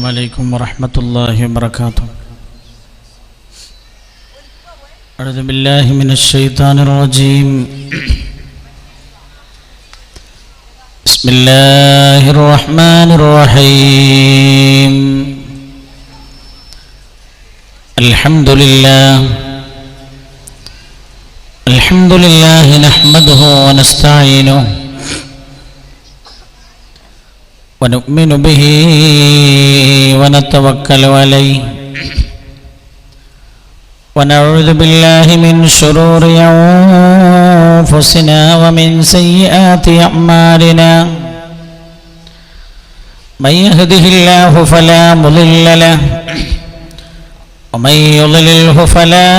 عليكم ورحمة الله وبركاته. أعوذ بالله من الشيطان الرجيم. بسم الله الرحمن الرحيم. الحمد لله نحمده ونستعينه ونؤمن به ونتوكل عليه ونعوذ بالله من شرور أنفسنا ومن سيئات أعمالنا. من يهده الله فلا مضل له ومن يضلله فلا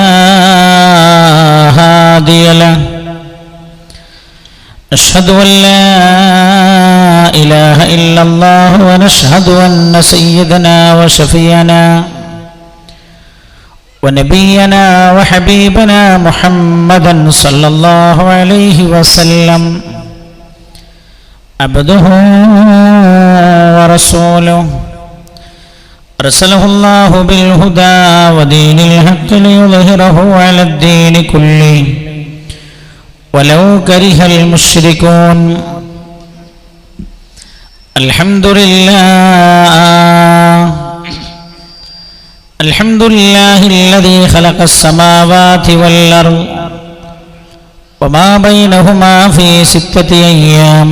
هادي له. أشهد أن لا إله إلا الله ونشهد أن سيدنا وشفيعنا ونبينا وحبيبنا محمدا صلى الله عليه وسلم عبده ورسوله أرسله الله بالهدى ودين الحق ليظهره على الدين كله ولو كره المشركون. الحمد لله الذي خلق السماوات والأرض وما بينهما في 6 أيام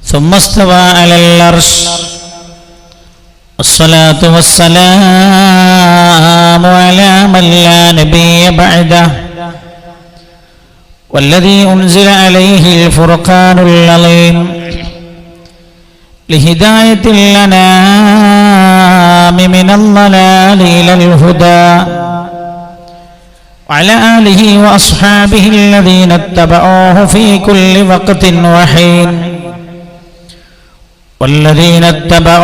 ثم استوى على العرش. والصلاة والسلام على من لا نبي بعده والذي أنزل عليه الفرقان العظيم لهداية الأنام من الضلال إلى الهدى. وعلى آله وأصحابه الذين اتبعوه في كل وقت وحين والذين اتبعوهم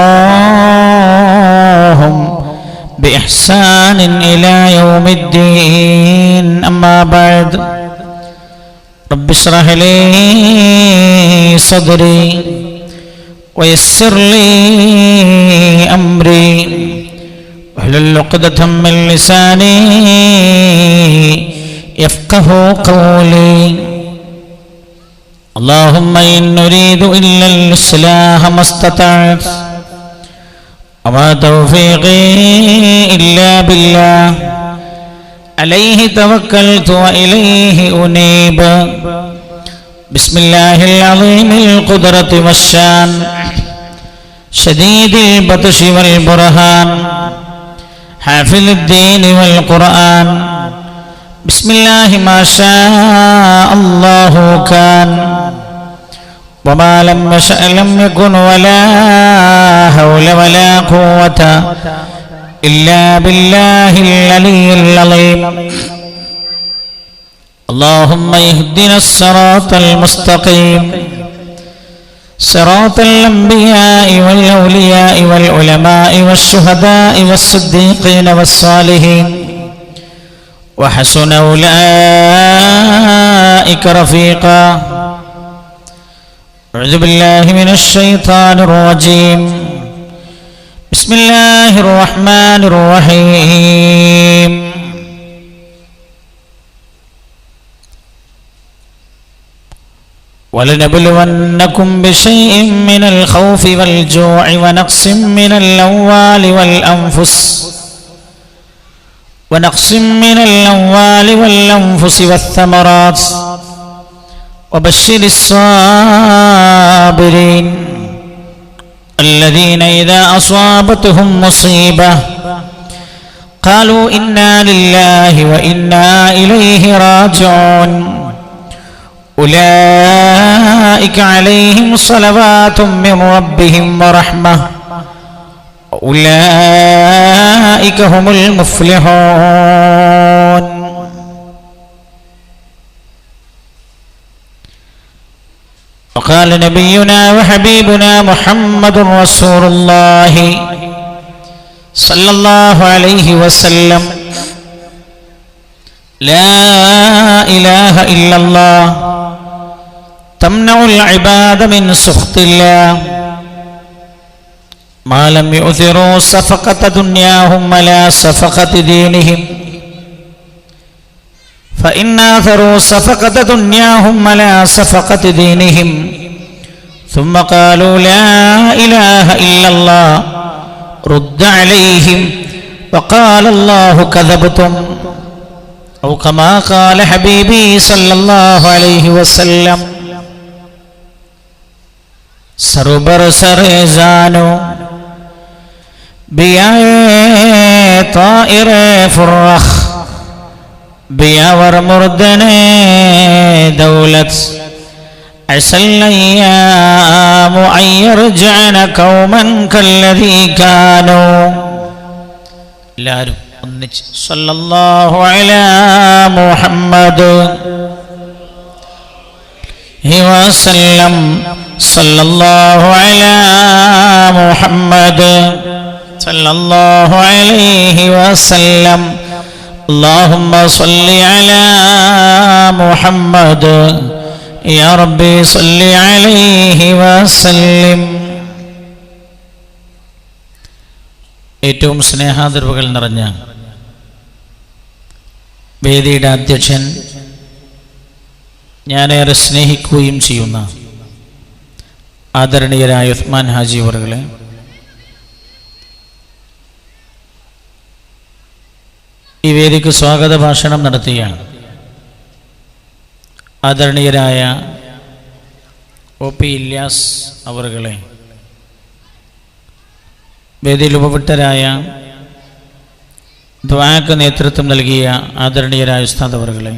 بإحسان إلى يوم الدين. أما بعد، رب اشرح لي صدري ويسر لي أمري واحلل عقدة من لساني يفقه قولي. اللهم إن نريد إلا الإصلاح ما استطعت وما توفيقي إلا بالله عليه توكلت وإليه أنيب. بسم الله العظيم القدرة والشان شديد البطش والبرهان حافظ الدين والقرآن. بسم الله ما شاء الله كان وما لم يشأ لم يكن ولا حول ولا قوة إلا بالله العلي العظيم. اللهم اهدنا الصراط المستقيم صراط الأنبياء والأولياء والعلماء والشهداء والصديقين والصالحين وحسن أولئك رفيقا. أعوذ بالله من الشيطان الرجيم. بسم الله الرحمن الرحيم. ولنبلونكم بشيء من الخوف والجوع ونقص من الأموال والأنفس والثمرات وبشر الصابرين الذين إذا أصابتهم مصيبة قالوا إنا لله وإنا إليه راجعون. أولئك عليهم صلوات من ربهم ورحمة أولئك هم المفلحون. وقال نبينا وحبيبنا محمد رسول الله صلى الله عليه وسلم: لا إله إلا الله تمنع العباد من سخط الله ما لم يؤثروا صفقة دنياهم ولا صفقة دينهم فإن آثروا صفقة دنياهم ولا صفقة دينهم ثم قالوا لا إله إلا الله رد عليهم وقال الله كذبتم أو كما قال حبيبي صلى الله عليه وسلم سربر سرزانو بيا طائر فرخ بيا ورمردن دولة عسى الأيام أن يرجعن قوما كالذي كانوا لا صلى الله على محمد وسلم صلى الله على محمد صلى الله عليه وسلم اللهم صل على محمد يا ربي صل عليه وسلم. ഏറ്റവും സ്നേഹാദരവുകൾ നിറഞ്ഞ വേദിയുടെ അധ്യക്ഷൻ, ഞാനേറെ സ്നേഹിക്കുകയും ചെയ്യുന്ന ആദരണീയരായ ഉസ്മാൻ ഹാജി അവറുകളെ, ഈ വേദിക്ക് സ്വാഗത ഭാഷണം നടത്തിയ ആദരണീയരായ OP ഇല്യാസ് അവറുകളെ, വേദിയിൽ ഉപവിട്ടരായ ദുആക്ക് നേതൃത്വം നൽകിയ ആദരണീയരായ ഉസ്താദ് അവറുകളെ,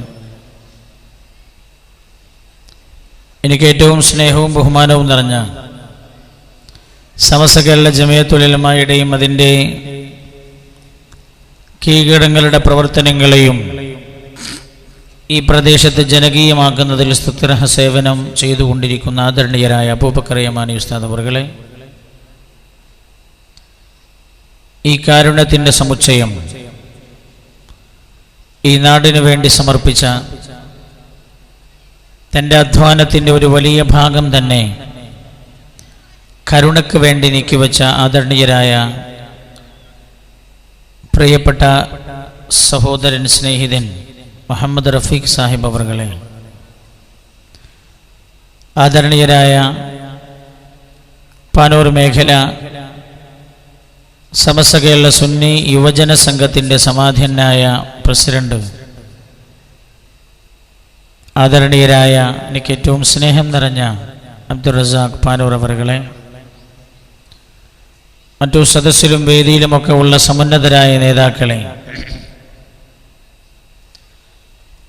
എനിക്ക് ഏറ്റവും സ്നേഹവും ബഹുമാനവും നിറഞ്ഞ സമസ്ത കേരള ജമിയത്തുൽ ഉലമായുടെയും അതിൻ്റെ കീഴ്ഘടകങ്ങളുടെ പ്രവർത്തനങ്ങളെയും ഈ പ്രദേശത്ത് ജനകീയമാക്കുന്നതിൽ സ്തുത്യർഹ സേവനം ചെയ്തുകൊണ്ടിരിക്കുന്ന ആദരണീയരായ അബൂബക്കർ യമാനി ഉസ്താദ് അവറുകളെ, ഈ കാരുണ്യത്തിൻ്റെ സമുച്ചയം ഈ നാടിനു വേണ്ടി സമർപ്പിച്ച, തൻ്റെ അധ്വാനത്തിൻ്റെ ഒരു വലിയ ഭാഗം തന്നെ കരുണയ്ക്ക് വേണ്ടി നീക്കിവെച്ച ആദരണീയരായ പ്രിയപ്പെട്ട സഹോദരൻ, സ്നേഹിതൻ മുഹമ്മദ് റഫീഖ് സാഹിബ് അവറുകളെ, ആദരണീയരായ പാനൂർ മേഖല സമസ്ത കേരള സുന്നി യുവജന സംഘത്തിൻ്റെ സമാധാനായ പ്രസിഡന്റ്, ആദരണീയരായ എനിക്ക് ഏറ്റവും സ്നേഹം നിറഞ്ഞ അബ്ദുൾ റസാഖ് പാനൂർ അവറുകളെ, മറ്റു സദസ്സിലും വേദിയിലുമൊക്കെ ഉള്ള സമുന്നതരായ നേതാക്കളെ,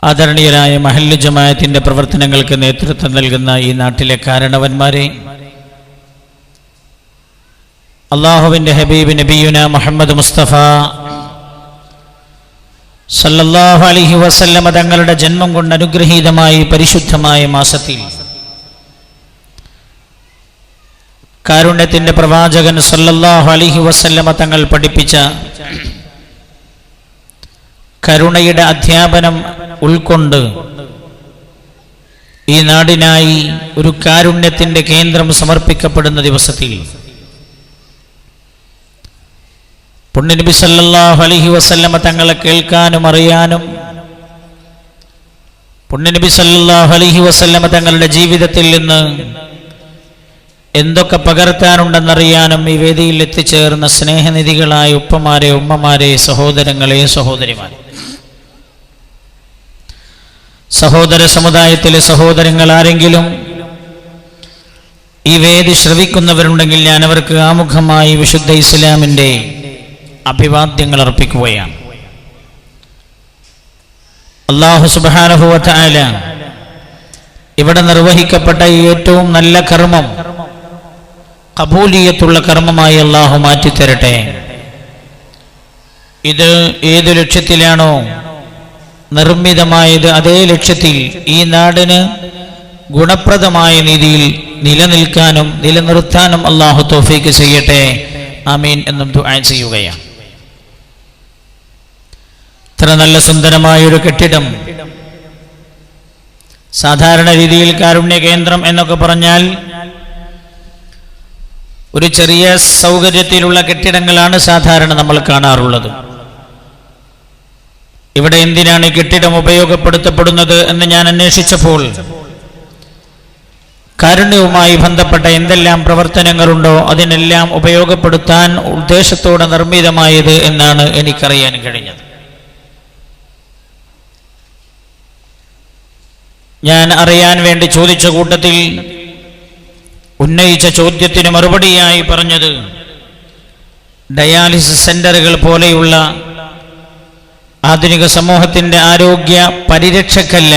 ആദരണീയരായ മഹല്ല് ജമാഅത്തിൻ്റെ പ്രവർത്തനങ്ങൾക്ക് നേതൃത്വം നൽകുന്ന ഈ നാട്ടിലെ കാരണവന്മാരെ, അള്ളാഹുവിൻ്റെ ഹബീബ് നബിയുന മുഹമ്മദ് മുസ്തഫ സല്ലല്ലാഹു അലൈഹി വസല്ലമ തങ്ങളുടെ ജന്മം കൊണ്ട് അനുഗ്രഹീതമായി പരിശുദ്ധമായ മാസത്തിൽ കാരുണ്യത്തിൻ്റെ പ്രവാചകൻ സല്ലല്ലാഹു അലൈഹി വസല്ലമ തങ്ങൾ പഠിപ്പിച്ച കരുണയുടെ അധ്യാപനം ഉൾക്കൊണ്ട് ഈ നാടിനായി ഒരു കാരുണ്യത്തിൻ്റെ കേന്ദ്രം സമർപ്പിക്കപ്പെടുന്ന ദിവസത്തിൽ പുണ്യനബി സല്ലല്ലാഹു അലൈഹി വസല്ലമ തങ്ങളെ കേൾക്കാനും അറിയാനും, പുണ്യനബി സല്ലല്ലാഹു അലൈഹി വസല്ലമ തങ്ങളുടെ ജീവിതത്തിൽ നിന്ന് എന്തൊക്കെ പകർത്താനുണ്ടെന്നറിയാനും ഈ വേദിയിൽ എത്തിച്ചേർന്ന സ്നേഹനിധികളായ ഉപ്പമാരെ, ഉമ്മമാരെ, സഹോദരങ്ങളെ, സഹോദരിമാരെ, സഹോദര സമുദായത്തിലെ സഹോദരങ്ങൾ ആരെങ്കിലും ഈ വേദി ശ്രവിക്കുന്നവരുണ്ടെങ്കിൽ ഞാൻ അവർക്ക് ആമുഖമായി വിശുദ്ധ ഇസ്ലാമിൻ്റെ അഭിവാദ്യങ്ങൾ അർപ്പിക്കുകയാണ്. അല്ലാഹു സുബ്ഹാനഹു വ തആല ഇവിടെ നിർവഹിക്കപ്പെട്ട ഈ ഏറ്റവും നല്ല കർമ്മം ഖബൂലിയത്തുള്ള കർമ്മമായി അല്ലാഹു മാറ്റിത്തരട്ടെ. ഇത് ഏതു ലക്ഷ്യത്തിലാണോ നിർമ്മിതമായത് അതേ ലക്ഷ്യത്തിൽ ഈ നാടിന് ഗുണപ്രദമായ രീതിയിൽ നിലനിൽക്കാനും നിലനിർത്താനും അല്ലാഹു തൗഫീഖ് ചെയ്യട്ടെ. ആമീൻ എന്നും ദുആ ചെയ്യുകയാണ്. ഇത്ര നല്ല സുന്ദരമായൊരു കെട്ടിടം, സാധാരണ രീതിയിൽ കാരുണ്യ കേന്ദ്രം എന്നൊക്കെ പറഞ്ഞാൽ ഒരു ചെറിയ സൗകര്യത്തിലുള്ള കെട്ടിടങ്ങളാണ് സാധാരണ നമ്മൾ കാണാറുള്ളത്. ഇവിടെ എന്തിനാണ് ഈ കെട്ടിടം ഉപയോഗപ്പെടുത്തപ്പെടുന്നത് എന്ന് ഞാൻ അന്വേഷിച്ചപ്പോൾ കാരുണ്യവുമായി ബന്ധപ്പെട്ട എന്തെല്ലാം പ്രവർത്തനങ്ങളുണ്ടോ അതിനെല്ലാം ഉപയോഗപ്പെടുത്താൻ ഉദ്ദേശത്തോടെ നിർമ്മിതമായത് എന്നാണ് എനിക്കറിയാൻ കഴിഞ്ഞത്. ഞാൻ അറിയാൻ വേണ്ടി ചോദിച്ച കൂട്ടത്തിൽ ഉന്നയിച്ച ചോദ്യത്തിന് മറുപടിയായി പറഞ്ഞത്, ഡയാലിസിസ് സെന്ററുകൾ പോലെയുള്ള ആധുനിക സമൂഹത്തിന്റെ ആരോഗ്യ പരിരക്ഷക്കല്ല,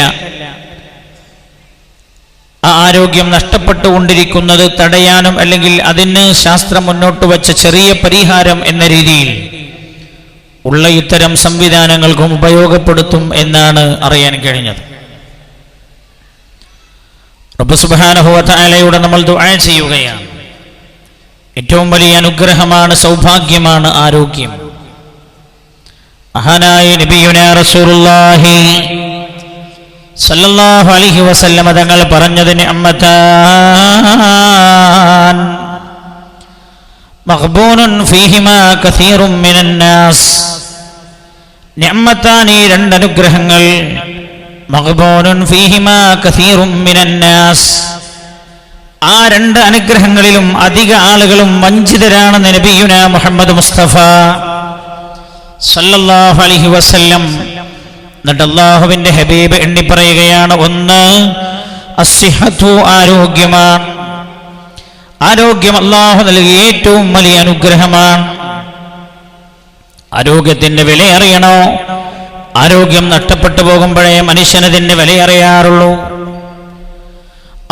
ആ ആരോഗ്യം നഷ്ടപ്പെട്ടുകൊണ്ടിരിക്കുന്നത് തടയാനും അല്ലെങ്കിൽ അതിന് ശാസ്ത്രം മുന്നോട്ട് വച്ച ചെറിയ പരിഹാരം എന്ന രീതിയിൽ ഉള്ള ഇത്തരം സംവിധാനങ്ങൾക്കും ഉപയോഗപ്പെടുത്തും എന്നാണ് അറിയാൻ കഴിഞ്ഞത്. റബ്ബ് സുബ്ഹാനഹു വ തആലയോട് നമ്മൾ ദുആ ചെയ്യുകയാണ്. ഏറ്റവും വലിയ അനുഗ്രഹമാണ്, സൗഭാഗ്യമാണ് ആരോഗ്യം. മഹാനായ നബിയുനാ റസൂലുള്ളാഹി സല്ലല്ലാഹു അലൈഹി വസല്ലമ തങ്ങൾ പറഞ്ഞത്, നിഅമതാൻ മഖ്ബൂനുൻ ഫീഹിമാ കസീറുൻ മിനൻ നാസ്. നിഅമതാൻ, ഈ രണ്ട് അനുഗ്രഹങ്ങൾ, മഖ്ബൂനുൻ ഫീഹിമാ കസീറുൻ മിനൻ നാസ്, ആ രണ്ട് അനുഗ്രഹങ്ങളിലും അധിക ആളുകളും വഞ്ചിതരാണെന്ന് നബിയുനാ മുഹമ്മദ് മുസ്തഫ സല്ലല്ലാഹു അലൈഹി വസല്ലം. എന്നിട്ട് അല്ലാഹുവിന്റെ ഹബീബ് എണ്ണി പറയുകയാണ്, ഒന്ന് അസ്സിഹത്തു, ആരോഗ്യമാണ്. ആരോഗ്യം അല്ലാഹു നൽകിയ ഏറ്റവും വലിയ അനുഗ്രഹമാണ്. ആരോഗ്യത്തിന്റെ വില അറിയണോ? ആരോഗ്യം നഷ്ടപ്പെട്ടു പോകുമ്പോഴേ മനുഷ്യനതിന്റെ വില അറിയാറുള്ളൂ.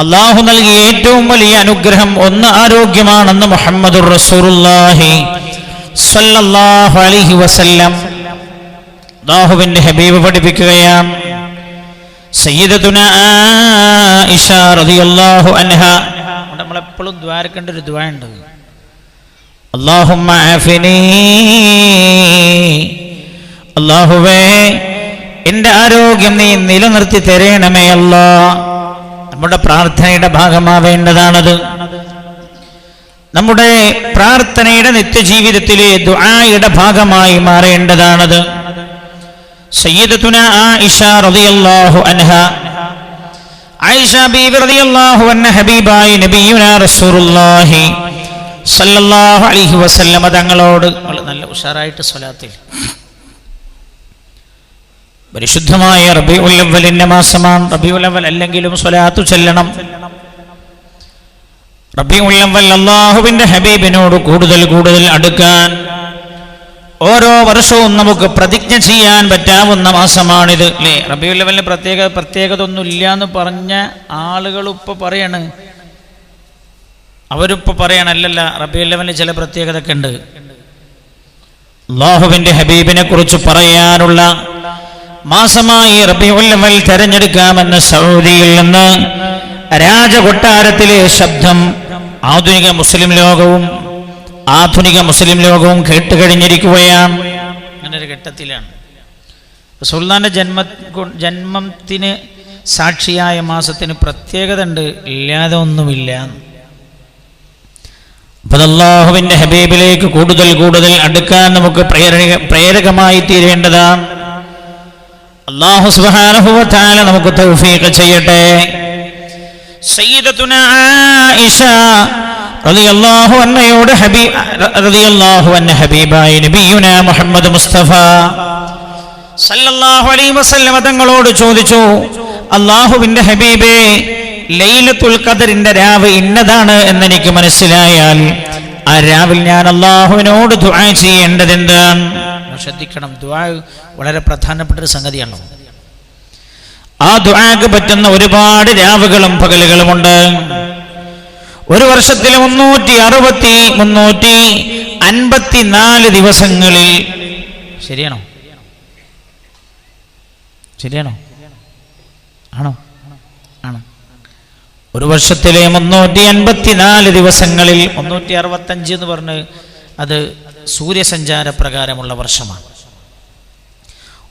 അല്ലാഹു നൽകിയ ഏറ്റവും വലിയ അനുഗ്രഹം ഒന്ന് ആരോഗ്യമാണെന്ന് മുഹമ്മദുർ റസൂലുള്ളാഹി സല്ലല്ലാഹു അലൈഹി വസല്ലം അല്ലാഹുവിന്റെ ഹബീബ് പഠിപ്പിക്കുകയാണ്. സയ്യിദത്തുനാ ആയിഷ റളിയല്ലാഹു അൻഹ, നമ്മൾ എപ്പോഴും ദ്വാരക്കേണ്ട ഒരു ദുആ ഉണ്ട്, അല്ലാഹുമ്മ ആഫിനി, അല്ലാഹുവേ എൻ്റെ ആരോഗ്യം നീ നിലനിർത്തി തരണമേ അല്ലാഹ്. നമ്മുടെ പ്രാർത്ഥനയുടെ ഭാഗമാവേണ്ടതാണത്. നമ്മുടെ പ്രാർത്ഥനയുടെ നിത്യജീവിതത്തിലെ ദുആയുടെ ഭാഗമായി മാറേണ്ടതാണത്. സയ്യിദത്തുനാ ആയിഷ റളിയല്ലാഹു അൻഹ, ആയിഷ ബീവി റളിയല്ലാഹു അൻഹ ഹബീബായി നബിയുനാ റസൂലുള്ളാഹി സല്ലല്ലാഹു അലൈഹി വസല്ലമ തങ്ങളോട് നല്ല ഉഷാറായിട്ട് സ്വലാത്തിൽ, പരിശുദ്ധമായ റബീഉൽ അവ്വലിന്റെ മാസമാണ്. റബീഉൽ അവ്വൽ അല്ലെങ്കിലും സ്വലാത്തു ചൊല്ലണം. റബീഉൽ അവ്വൽ അല്ലാഹുവിന്റെ ഹബീബിനോട് കൂടുതൽ കൂടുതൽ അടുക്കാൻ ഓരോ വർഷവും നമുക്ക് പ്രതിജ്ഞ ചെയ്യാൻ പറ്റാവുന്ന മാസമാണിത്, അല്ലേ? റബീഉൽ അവ്വലിന് പ്രത്യേകത ഒന്നും ഇല്ല എന്ന് പറഞ്ഞ ആളുകൾ ഇപ്പൊ പറയാണ്, അവരിപ്പോ പറയാണ് അല്ലല്ല റബീഉൽ അവ്വലിന് ചില പ്രത്യേകതയൊക്കെ ഉണ്ട്. അല്ലാഹുവിന്റെ ഹബീബിനെ കുറിച്ച് പറയാനുള്ള മാസമായി റബീഉൽ അവ്വൽ തെരഞ്ഞെടുക്കാമെന്ന് സൗദിയിൽ നിന്ന് രാജകൊട്ടാരത്തിലെ ശബ്ദം ആധുനിക മുസ്ലിം ലോകവും കേട്ടുകഴിഞ്ഞിരിക്കുകയാണ്. അങ്ങനെ ഒരു ഘട്ടത്തിലാണ് റസൂലുള്ളാഹിന്റെ ജന്മത്തിന് സാക്ഷിയായ മാസത്തിന് പ്രത്യേകത ഉണ്ട്, ഇല്ലാതെ ഒന്നുമില്ല. അപ്പോൾ അല്ലാഹുവിന്റെ ഹബീബിലേക്ക് കൂടുതൽ കൂടുതൽ അടുക്കാൻ നമുക്ക് പ്രേരകമായി തീരേണ്ടതാണ്. അല്ലാഹു സുബ്ഹാനഹു വ തആല നമുക്ക് തൗഫീഖ് ചെയ്യട്ടെ. സയ്യിദത്തുനാ ആയിഷ റളിയല്ലാഹു അൻഹയോട് ഹബീബായ നബിയുനാ മുഹമ്മദ് മുസ്തഫ സല്ലല്ലാഹു അലൈഹി വസല്ലം തങ്ങളോട് ചോദിച്ചു, അല്ലാഹുവിന്റെ ഹബീബേ, ലൈലത്തുൽ ഖദറിന്റെ രാവ് ഇന്നതാണ് എന്നെനിക്ക് മനസ്സിലായാൽ ആ രാവിൽ ഞാൻ അല്ലാഹുവിനോട് ദുആ ചെയ്യേണ്ടത് എന്താണ്? ശ്രദ്ധിക്കണം, ദുആ വളരെ പ്രധാനപ്പെട്ട ഒരു സംഗതിയാണ്. ആ ദുആക്ക് പറ്റുന്ന ഒരുപാട് രാവുകളും പകലുകളുമുണ്ട്. ഒരു വർഷത്തിലെ 354 ദിവസങ്ങളിൽ, ശരിയാണോ? ആണോ? ആണ്. ഒരു വർഷത്തിലെ 354 ദിവസങ്ങളിൽ 365 എന്ന് പറഞ്ഞ് അത് സൂര്യസഞ്ചാര പ്രകാരമുള്ള വർഷമാണ്.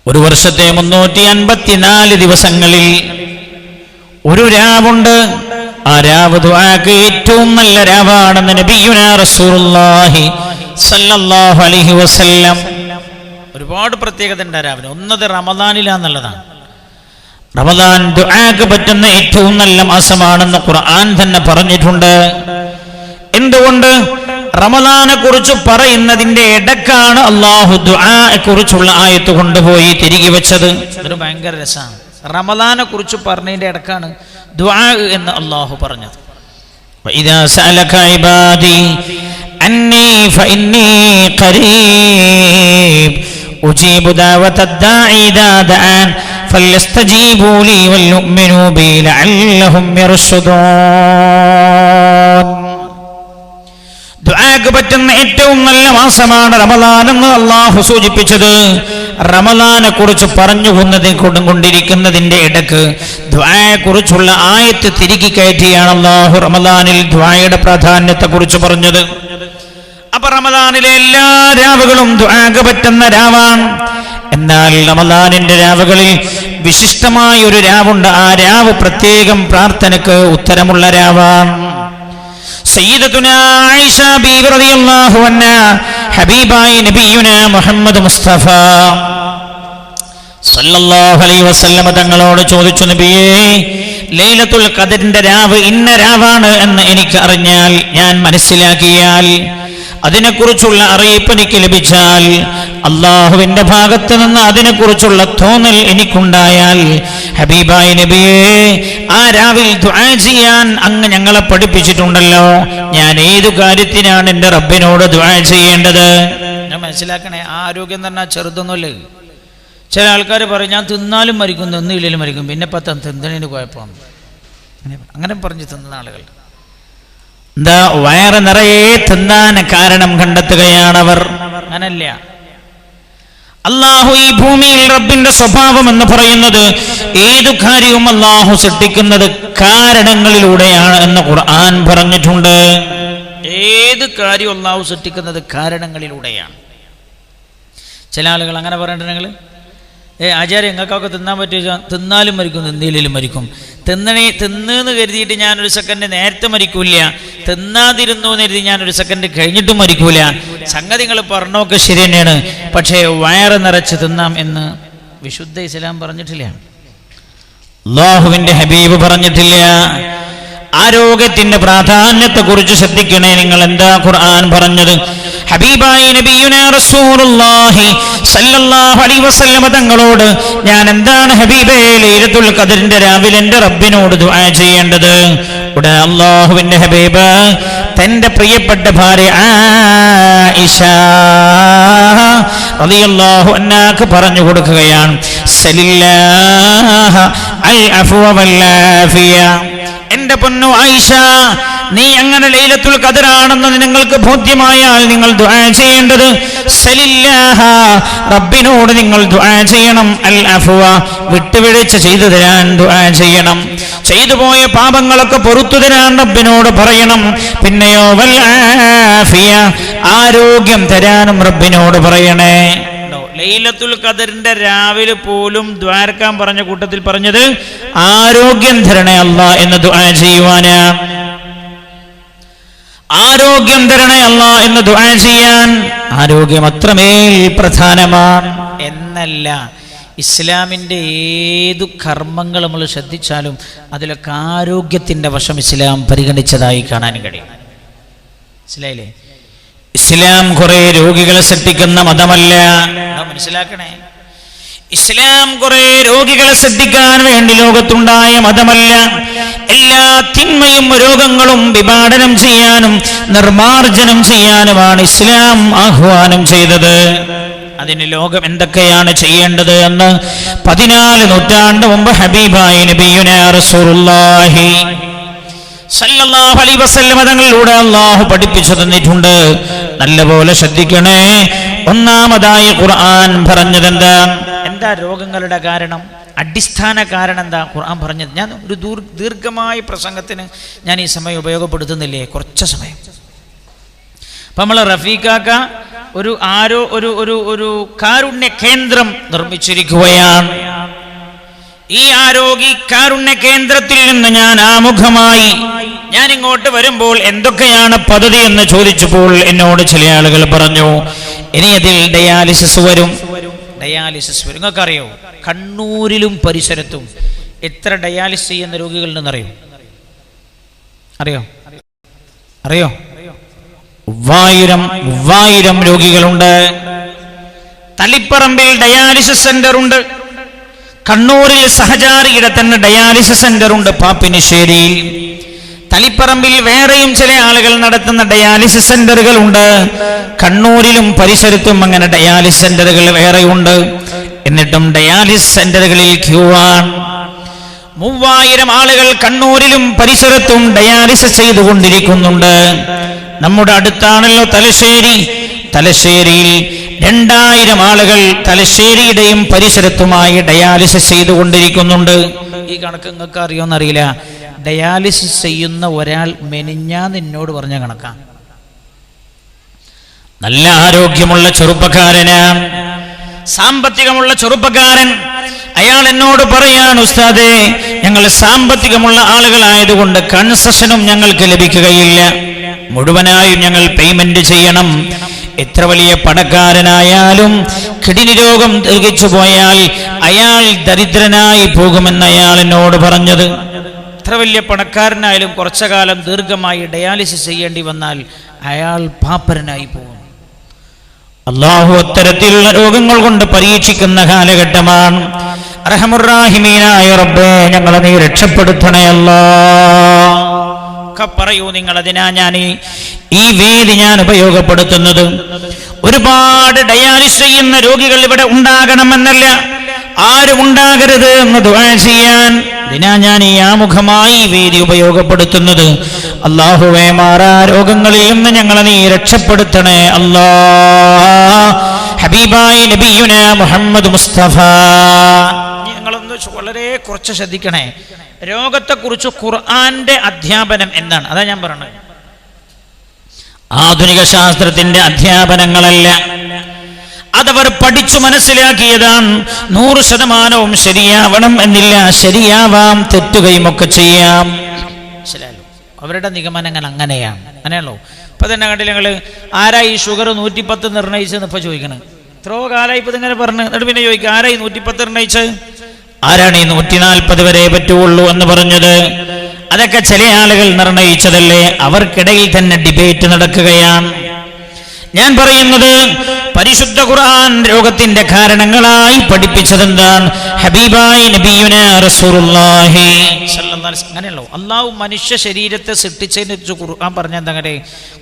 ഒരു വർഷത്തെ 354 ദിവസങ്ങളിൽ ഒരു രാവുണ്ട്, ആ രാവ് ദുആക്ക് ഏറ്റവും നല്ല രാവാണെന്ന് നബിയുനാ റസൂലുള്ളാഹി സ്വല്ലല്ലാഹു അലൈഹി വസല്ലം. ഒരുപാട് പ്രത്യേകത ഉണ്ട് രാവിലെ. ഒന്നത് റമദാനിലാന്നുള്ളതാണ്. റമദാൻ ദുആക്ക് പറ്റുന്ന ഏറ്റവും നല്ല മാസമാണെന്ന് ഖുർആൻ തന്നെ പറഞ്ഞിട്ടുണ്ട്. എന്തുകൊണ്ട്? റമദാനെ കുറിച്ച് പറയുന്നതിന്റെ ഇടക്കാണ് അള്ളാഹു ദുആയെ കുറിച്ചുള്ള ആയത്ത് കൊണ്ടുപോയി തിരികെ വെച്ചത്. അതൊരു ഭയങ്കര രസമാണ്. റമദാനെ കുറിച്ച് പറഞ്ഞതിന്റെ ഇടക്കാണ് ദുആ എന്ന് അള്ളാഹു പറഞ്ഞത്. വഇദാ സഅലക ഇബാദി അന്നി ഫഇന്നി ഖരീബ് ഉജീബു ദഅവതദ് ദാഇ ഇദാ ദഅൻ ഫല്യസ്തജീബൂ ലീ വൽയുഅ്മിനൂ ബി ലഅല്ലഹും യർഷുദൂൻ. ദുആക്ക് പറ്റുന്ന ഏറ്റവും നല്ല മാസമാണ് റമദാൻ എന്ന് അള്ളാഹു സൂചിപ്പിച്ചത്. റമദാനെ കുറിച്ച് കൊണ്ടിരിക്കുന്നതിന്റെ ഇടക്ക് ദുആയെ കുറിച്ചുള്ള ആയത്ത് തിരികെ കയറ്റിയാണ് അള്ളാഹു റമദാനിൽ ദുആയുടെ പ്രാധാന്യത്തെ കുറിച്ച് പറഞ്ഞത്. അപ്പൊ റമദാനിലെ എല്ലാ രാവുകളും ദുആക്ക് പറ്റുന്ന രാവാണ്. എന്നാൽ റമദാനിന്റെ രാവുകളിൽ വിശിഷ്ടമായ ഒരു രാവുണ്ട്. ആ രാവ് പ്രത്യേകം പ്രാർത്ഥനക്ക് ഉത്തരമുള്ള രാവാണ്. സയ്യിദത്തുനാ ആയിഷ ബീവി റളിയല്ലാഹു അൻഹാ ഹബീബായ നബിയുനാ മുഹമ്മദ് മുസ്തഫ സല്ലല്ലാഹു അലൈഹി വസല്ലം തങ്ങളോട് ചോദിച്ചു, നബിയേ, ലൈലത്തുൽ ഖദറിന്റെ രാവ് ഇന്ന രാവാണ് എന്ന് എനിക്ക് അറിഞ്ഞാൽ, ഞാൻ മനസ്സിലാക്കിയാൽ, അതിനെക്കുറിച്ചുള്ള അറിയിപ്പ് എനിക്ക് ലഭിച്ചാൽ, അള്ളാഹുവിന്റെ ഭാഗത്ത് നിന്ന് അതിനെക്കുറിച്ചുള്ള തോന്നൽ എനിക്കുണ്ടായാൽ, ഹബീബായ നബിയേ, ആ രാവിൽ ദുആ ചെയ്യാൻ അങ്ങ് ഞങ്ങളെ പഠിപ്പിച്ചിട്ടുണ്ടല്ലോ. ഞാൻ ഏതു കാര്യത്തിനാണ് എൻ്റെ റബ്ബിനോട് ദുആ ചെയ്യേണ്ടത്? ഞാൻ മനസ്സിലാക്കണേ, ആരോഗ്യം എന്ന് പറഞ്ഞാൽ ചെറുതൊന്നുമല്ല. ചില ആൾക്കാർ പറയും ഞാൻ തിന്നാലും മരിക്കും, തിന്നില്ലെങ്കിലും മരിക്കും, പിന്നെ തിന്നതിന് കുഴപ്പമാണ്, അങ്ങനെ പറഞ്ഞ് തിന്നുന്ന ആളുകൾ. എന്താ? വയറ് നിറയെ തിന്നാൻ കാരണം കണ്ടെത്തുകയാണവർ. അങ്ങനല്ല. അള്ളാഹു ഈ ഭൂമിയിൽ റബ്ബിന്റെ സ്വഭാവം എന്ന് പറയുന്നത് ഏതു കാര്യവും അള്ളാഹു സൃഷ്ടിക്കുന്നത് കാരണങ്ങളിലൂടെയാണ് എന്ന് ഖുർആൻ പറഞ്ഞിട്ടുണ്ട്. ഏത് കാര്യവും അള്ളാഹു സൃഷ്ടിക്കുന്നത് കാരണങ്ങളിലൂടെയാണ്. ചില ആളുകൾ അങ്ങനെ പറഞ്ഞിട്ടുണ്ടെങ്കിൽ ആചാര്യ എങ്ങൾക്കൊക്കെ തിന്നാൻ പറ്റുക, തിന്നാലും മരിക്കും, തിന്നിയിലും മരിക്കും. തിന്നെന്ന് കരുതിയിട്ട് ഞാനൊരു സെക്കൻഡ് നേരത്തെ മരിക്കൂല, തിന്നാതിരുന്നു എന്ന് കരുതി ഞാനൊരു സെക്കൻഡ് കഴിഞ്ഞിട്ടും മരിക്കൂല. സംഗതികൾ പറഞ്ഞൊക്കെ ശരി തന്നെയാണ്, പക്ഷേ വയറ് നിറച്ച് തിന്നാം എന്ന് വിശുദ്ധ ഇസ്ലാം പറഞ്ഞിട്ടില്ല, അല്ലാഹുവിന്റെ ഹബീബ് പറഞ്ഞിട്ടില്ല. ആരോഗ്യത്തിന്റെ പ്രാധാന്യത്തെ കുറിച്ച് ശ്രദ്ധിക്കണേ നിങ്ങൾ. എന്താ ഖുർആൻ പറഞ്ഞത്? ഹബീബായ നബിയുനാ റസൂലുള്ളാഹി സല്ലല്ലാഹു അലൈഹി വസല്ലം തങ്ങളോട് ഞാൻ എന്താണ് ഹബീബേ ലൈലത്തുൽ ഖദറിന്റെ രാവിലെ എൻ്റെ റബ്ബിനോട് ദുആ ചെയ്യേണ്ടത്? ഉടനെ അല്ലാഹുവിന്റെ ഹബീബ് തന്റെ പ്രിയപ്പെട്ട ഭാര്യ ആയിഷ റളിയല്ലാഹു അൻഹാക്ക് പറഞ്ഞു കൊടുക്കുകയാണ്, സലില്ലാഹ അൽ അഫ്വ വൽ ആഫിയ. എന്റെ പൊന്നു ആയിഷ, നീ അങ്ങനെ ലൈലത്തുൽ ഖദറാണെന്ന് നിങ്ങൾക്ക് ബോധ്യമായാൽ നിങ്ങൾ ദുആ ചെയ്യേണ്ടത് സലില്ലാഹ, റബ്ബിനോട് നിങ്ങൾ ദുആ ചെയ്യണം. അൽ അഫ്വ, വിട്ടുവീഴ്ച ചെയ്തു തരാൻ ദുആ ചെയ്യണം. ചെയ്തു പോയ പാപങ്ങളൊക്കെ പുറത്തു തരാൻ റബ്ബിനോട് പറയണം. പിന്നെയോ വൽ ആഫിയ, ആരോഗ്യം തരാനും റബ്ബിനോട് പറയണേ. ലൈലത്തുൽ ഖദറിന്റെ രാവിലെ പോലും ദ്വാരക്കാൻ പറഞ്ഞ കൂട്ടത്തിൽ പറഞ്ഞത് ആരോഗ്യം തരണേ അല്ലാഹ് എന്ന് ദുആ ചെയ്യുവാനാ. ആരോഗ്യം തരണേ അല്ലാഹ് എന്ന് ദുആ ചെയ്യാൻ. ആരോഗ്യം അത്രമേൽ പ്രധാനമാണ് എന്നല്ല, ഇസ്ലാമിന്റെ ഏതു കർമ്മങ്ങൾ നമ്മൾ ശ്രദ്ധിച്ചാലും അതിലൊക്കെ ആരോഗ്യത്തിന്റെ വശം ഇസ്ലാം പരിഗണിച്ചതായി കാണാൻ കഴിയും. മനസ്സിലായില്ലേ? ഇസ്ലാം കുറെ രോഗികളെ സൃഷ്ടിക്കുന്ന മതമല്ല, മനസ്സിലാക്കണേ. ഇസ്ലാം കുറെ രോഗികളെ സൃഷ്ടിക്കാൻ വേണ്ടി ലോകത്തുണ്ടായ മതമല്ല. എല്ലാ തിന്മയും രോഗങ്ങളും വിഭാടനം ചെയ്യാനും നിർമാർജനം ചെയ്യാനുമാണ് ഇസ്ലാം ആഹ്വാനം ചെയ്തത്. അതിന് ലോകം എന്തൊക്കെയാണ് ചെയ്യേണ്ടത് എന്ന് 14 നൂറ്റാണ്ട് മുമ്പ് ഹബീബായ നബിയുനാ റസൂലുള്ളാഹി സല്ലല്ലാഹു അലൈഹി വസല്ലം തങ്ങളിലൂടെ അല്ലാഹു പഠിപ്പിച്ചു തന്നിട്ടുണ്ട്. നല്ലപോലെ ശ്രദ്ധിക്കണേ. ഒന്നാമതായി ഖുർആൻ പറഞ്ഞത് എന്താ രോഗങ്ങളുടെ കാരണം, അടിസ്ഥാന കാരണം എന്താ ഖുർആൻ പറഞ്ഞത്? ഞാൻ ഒരു ദീർഘമായ പ്രസംഗത്തിന് ഞാൻ ഈ സമയം ഉപയോഗപ്പെടുത്തുന്നില്ലേ, കുറച്ച് സമയം. അപ്പം നമ്മൾ റഫീഖാക്ക ഒരു കാരുണ്യ കേന്ദ്രം നിർമ്മിച്ചിരിക്കുകയാണ്. ഈ ആരോഗ്യ കാരുണ്യ കേന്ദ്രത്തിൽ നിന്ന് ഞാൻ ആമുഖമായി ഞാൻ ഇങ്ങോട്ട് വരുമ്പോൾ എന്തൊക്കെയാണ് പദ്ധതി എന്ന് ചോദിച്ചപ്പോൾ എന്നോട് ചില ആളുകൾ പറഞ്ഞു, ഇനി അതിൽ ഡയാലിസിസ് വരും. നിങ്ങൾക്കറിയോ കണ്ണൂരിലും പരിസരത്തും എത്ര ഡയാലിസിസ് ചെയ്യുന്ന രോഗികളുണ്ടെന്നറിയോ? അറിയോ? 3000 രോഗികളുണ്ട്. തളിപ്പറമ്പിൽ ഡയാലിസിസ് സെന്റർ ഉണ്ട്. കണ്ണൂരിൽ സഹചാരിയുടെ തന്നെ ഡയാലിസിസ് സെന്റർ ഉണ്ട്. പാപ്പിനിശ്ശേരിയിൽ, തളിപ്പറമ്പിൽ വേറെയും ചില ആളുകൾ നടത്തുന്ന ഡയാലിസിസ് സെന്ററുകൾ ഉണ്ട്. കണ്ണൂരിലും പരിസരത്തും അങ്ങനെ ഡയാലിസിസ് സെന്ററുകൾ വേറെയുണ്ട്. എന്നിട്ടും ഡയാലിസിസ് സെന്ററുകളിൽ ക്യൂ ആണ്. 3000 ആളുകൾ കണ്ണൂരിലും പരിസരത്തും ഡയാലിസിസ് ചെയ്തുകൊണ്ടിരിക്കുന്നുണ്ട്. നമ്മുടെ അടുത്താണല്ലോ തലശ്ശേരിയിൽ 2000 ആളുകൾ തലശ്ശേരിയുടെയും പരിസരത്തുമായി ഡയാലിസിസ് ചെയ്തുകൊണ്ടിരിക്കുന്നുണ്ട്. ഈ കണക്ക് നിങ്ങൾക്ക് അറിയോന്നറിയില്ല. ഡയാലിസിസ് ചെയ്യുന്ന ഒരാൾ മെനിഞ്ഞാന്ന് എന്നോട് പറഞ്ഞ കണക്കാ. നല്ല ആരോഗ്യമുള്ള ചെറുപ്പക്കാരനാണ്, സാമ്പത്തികമുള്ള ചെറുപ്പക്കാരൻ. അയാൾ എന്നോട് പറയാണ്, ഉസ്താദേ, ഞങ്ങൾ സാമ്പത്തികമുള്ള ആളുകളായതുകൊണ്ട് കൺസെഷനും ഞങ്ങൾക്ക് ലഭിക്കുകയില്ല, മുഴുവനായും ഞങ്ങൾ പേയ്മെന്റ് ചെയ്യണം. എത്ര വലിയ പണക്കാരനായാലും കിഡ്നി രോഗം ദീർഘിച്ചു പോയാൽ അയാൾ ദരിദ്രനായി പോകുമെന്ന് അയാൾ എന്നോട് പറഞ്ഞത്. എത്ര വലിയ പണക്കാരനായാലും കുറച്ചു കാലം ദീർഘമായി ഡയാലിസിസ് ചെയ്യേണ്ടി വന്നാൽ അയാൾ പാപ്പരനായി പോകും. അല്ലാഹു അത്തരത്തിലുള്ള രോഗങ്ങൾ കൊണ്ട് പരീക്ഷിക്കുന്ന കാലഘട്ടമാണ്. അർഹമുർ-റഹീമീനായ റബ്ബേ, ഞങ്ങളെ നീ രക്ഷപ്പെടുത്തണേ അല്ലാഹ്. പറയൂ നിങ്ങൾ. അതിനാ ഞാൻ ഈ വേദി ഞാൻ ഉപയോഗപ്പെടുത്തുന്നത്. ഒരുപാട് ഡയാലിസിസ് ചെയ്യുന്ന രോഗികൾ ഇവിടെ ഉണ്ടാകണമെന്നല്ല, ആരും ഉണ്ടാകരുത് എന്ന് ദുആ ചെയ്യാൻ. ഇതിനാ ഞാൻ ഈ ആമുഖമായി വേദി ഉപയോഗപ്പെടുത്തുന്നത്. അല്ലാഹുവേ, മാറാ രോഗങ്ങളിൽ നിന്ന് ഞങ്ങളെ നീ രക്ഷപ്പെടുത്തണേ അല്ലാഹ്. ഹബീബായ നബിയുനാ മുഹമ്മദ് മുസ്തഫ. ഞങ്ങളൊന്ന് വളരെ കുറച്ച് ശ്രദ്ധിക്കണേ. രോഗത്തെക്കുറിച്ച് ഖുർആന്റെ അധ്യാപനം എന്താണ്? അതാ ഞാൻ പറഞ്ഞത്. ആധുനിക ശാസ്ത്രത്തിന്റെ അധ്യാപനങ്ങളല്ല, അതവർ പഠിച്ചു മനസ്സിലാക്കിയതാണ്. 100% ശരിയാവണം എന്നില്ല, ശരിയാവാം, തെറ്റുകയും ഒക്കെ ചെയ്യാം. മനസ്സിലായല്ലോ? അവരുടെ നിഗമനങ്ങൾ അങ്ങനെയാണല്ലോ. ഇപ്പൊ തന്നെ കണ്ടില്ല നിങ്ങൾ, ആരാ ഈ ഷുഗർ 110 നിർണയിച്ചെന്ന് ഇപ്പൊ ചോദിക്കണം. എത്രയോ കാലമായി ഇപ്പൊ ഇങ്ങനെ പറഞ്ഞു. എന്നിട്ട് പിന്നെ ചോദിക്കുക, ആരാ ഈ 110 നിർണയിച്ചത്? ആരാണ് ഈ 140 വരെ പറ്റുള്ളൂ എന്ന് പറഞ്ഞത്? അതൊക്കെ ചില ആളുകൾ നിർണയിച്ചതല്ലേ? അവർക്കിടയിൽ തന്നെ ഡിബേറ്റ് നടക്കുകയാണ്. ഞാൻ പറയുന്നത്, പരിശുദ്ധ ഖുർആൻ രോഗത്തിന്റെ കാരണങ്ങളായി പഠിപ്പിച്ചതെന്താണ്? ഹബീബായി നബിയുനാ റസൂലുള്ളാഹി സ്വല്ലല്ലാഹു അലൈഹി വസല്ലം. അങ്ങനെയല്ലോ അള്ളാഹു മനുഷ്യ ശരീരത്തെ സൃഷ്ടിച്ചതിനെ കുറിച്ച് ഖുർആൻ പറഞ്ഞെന്തങ്ങനെ?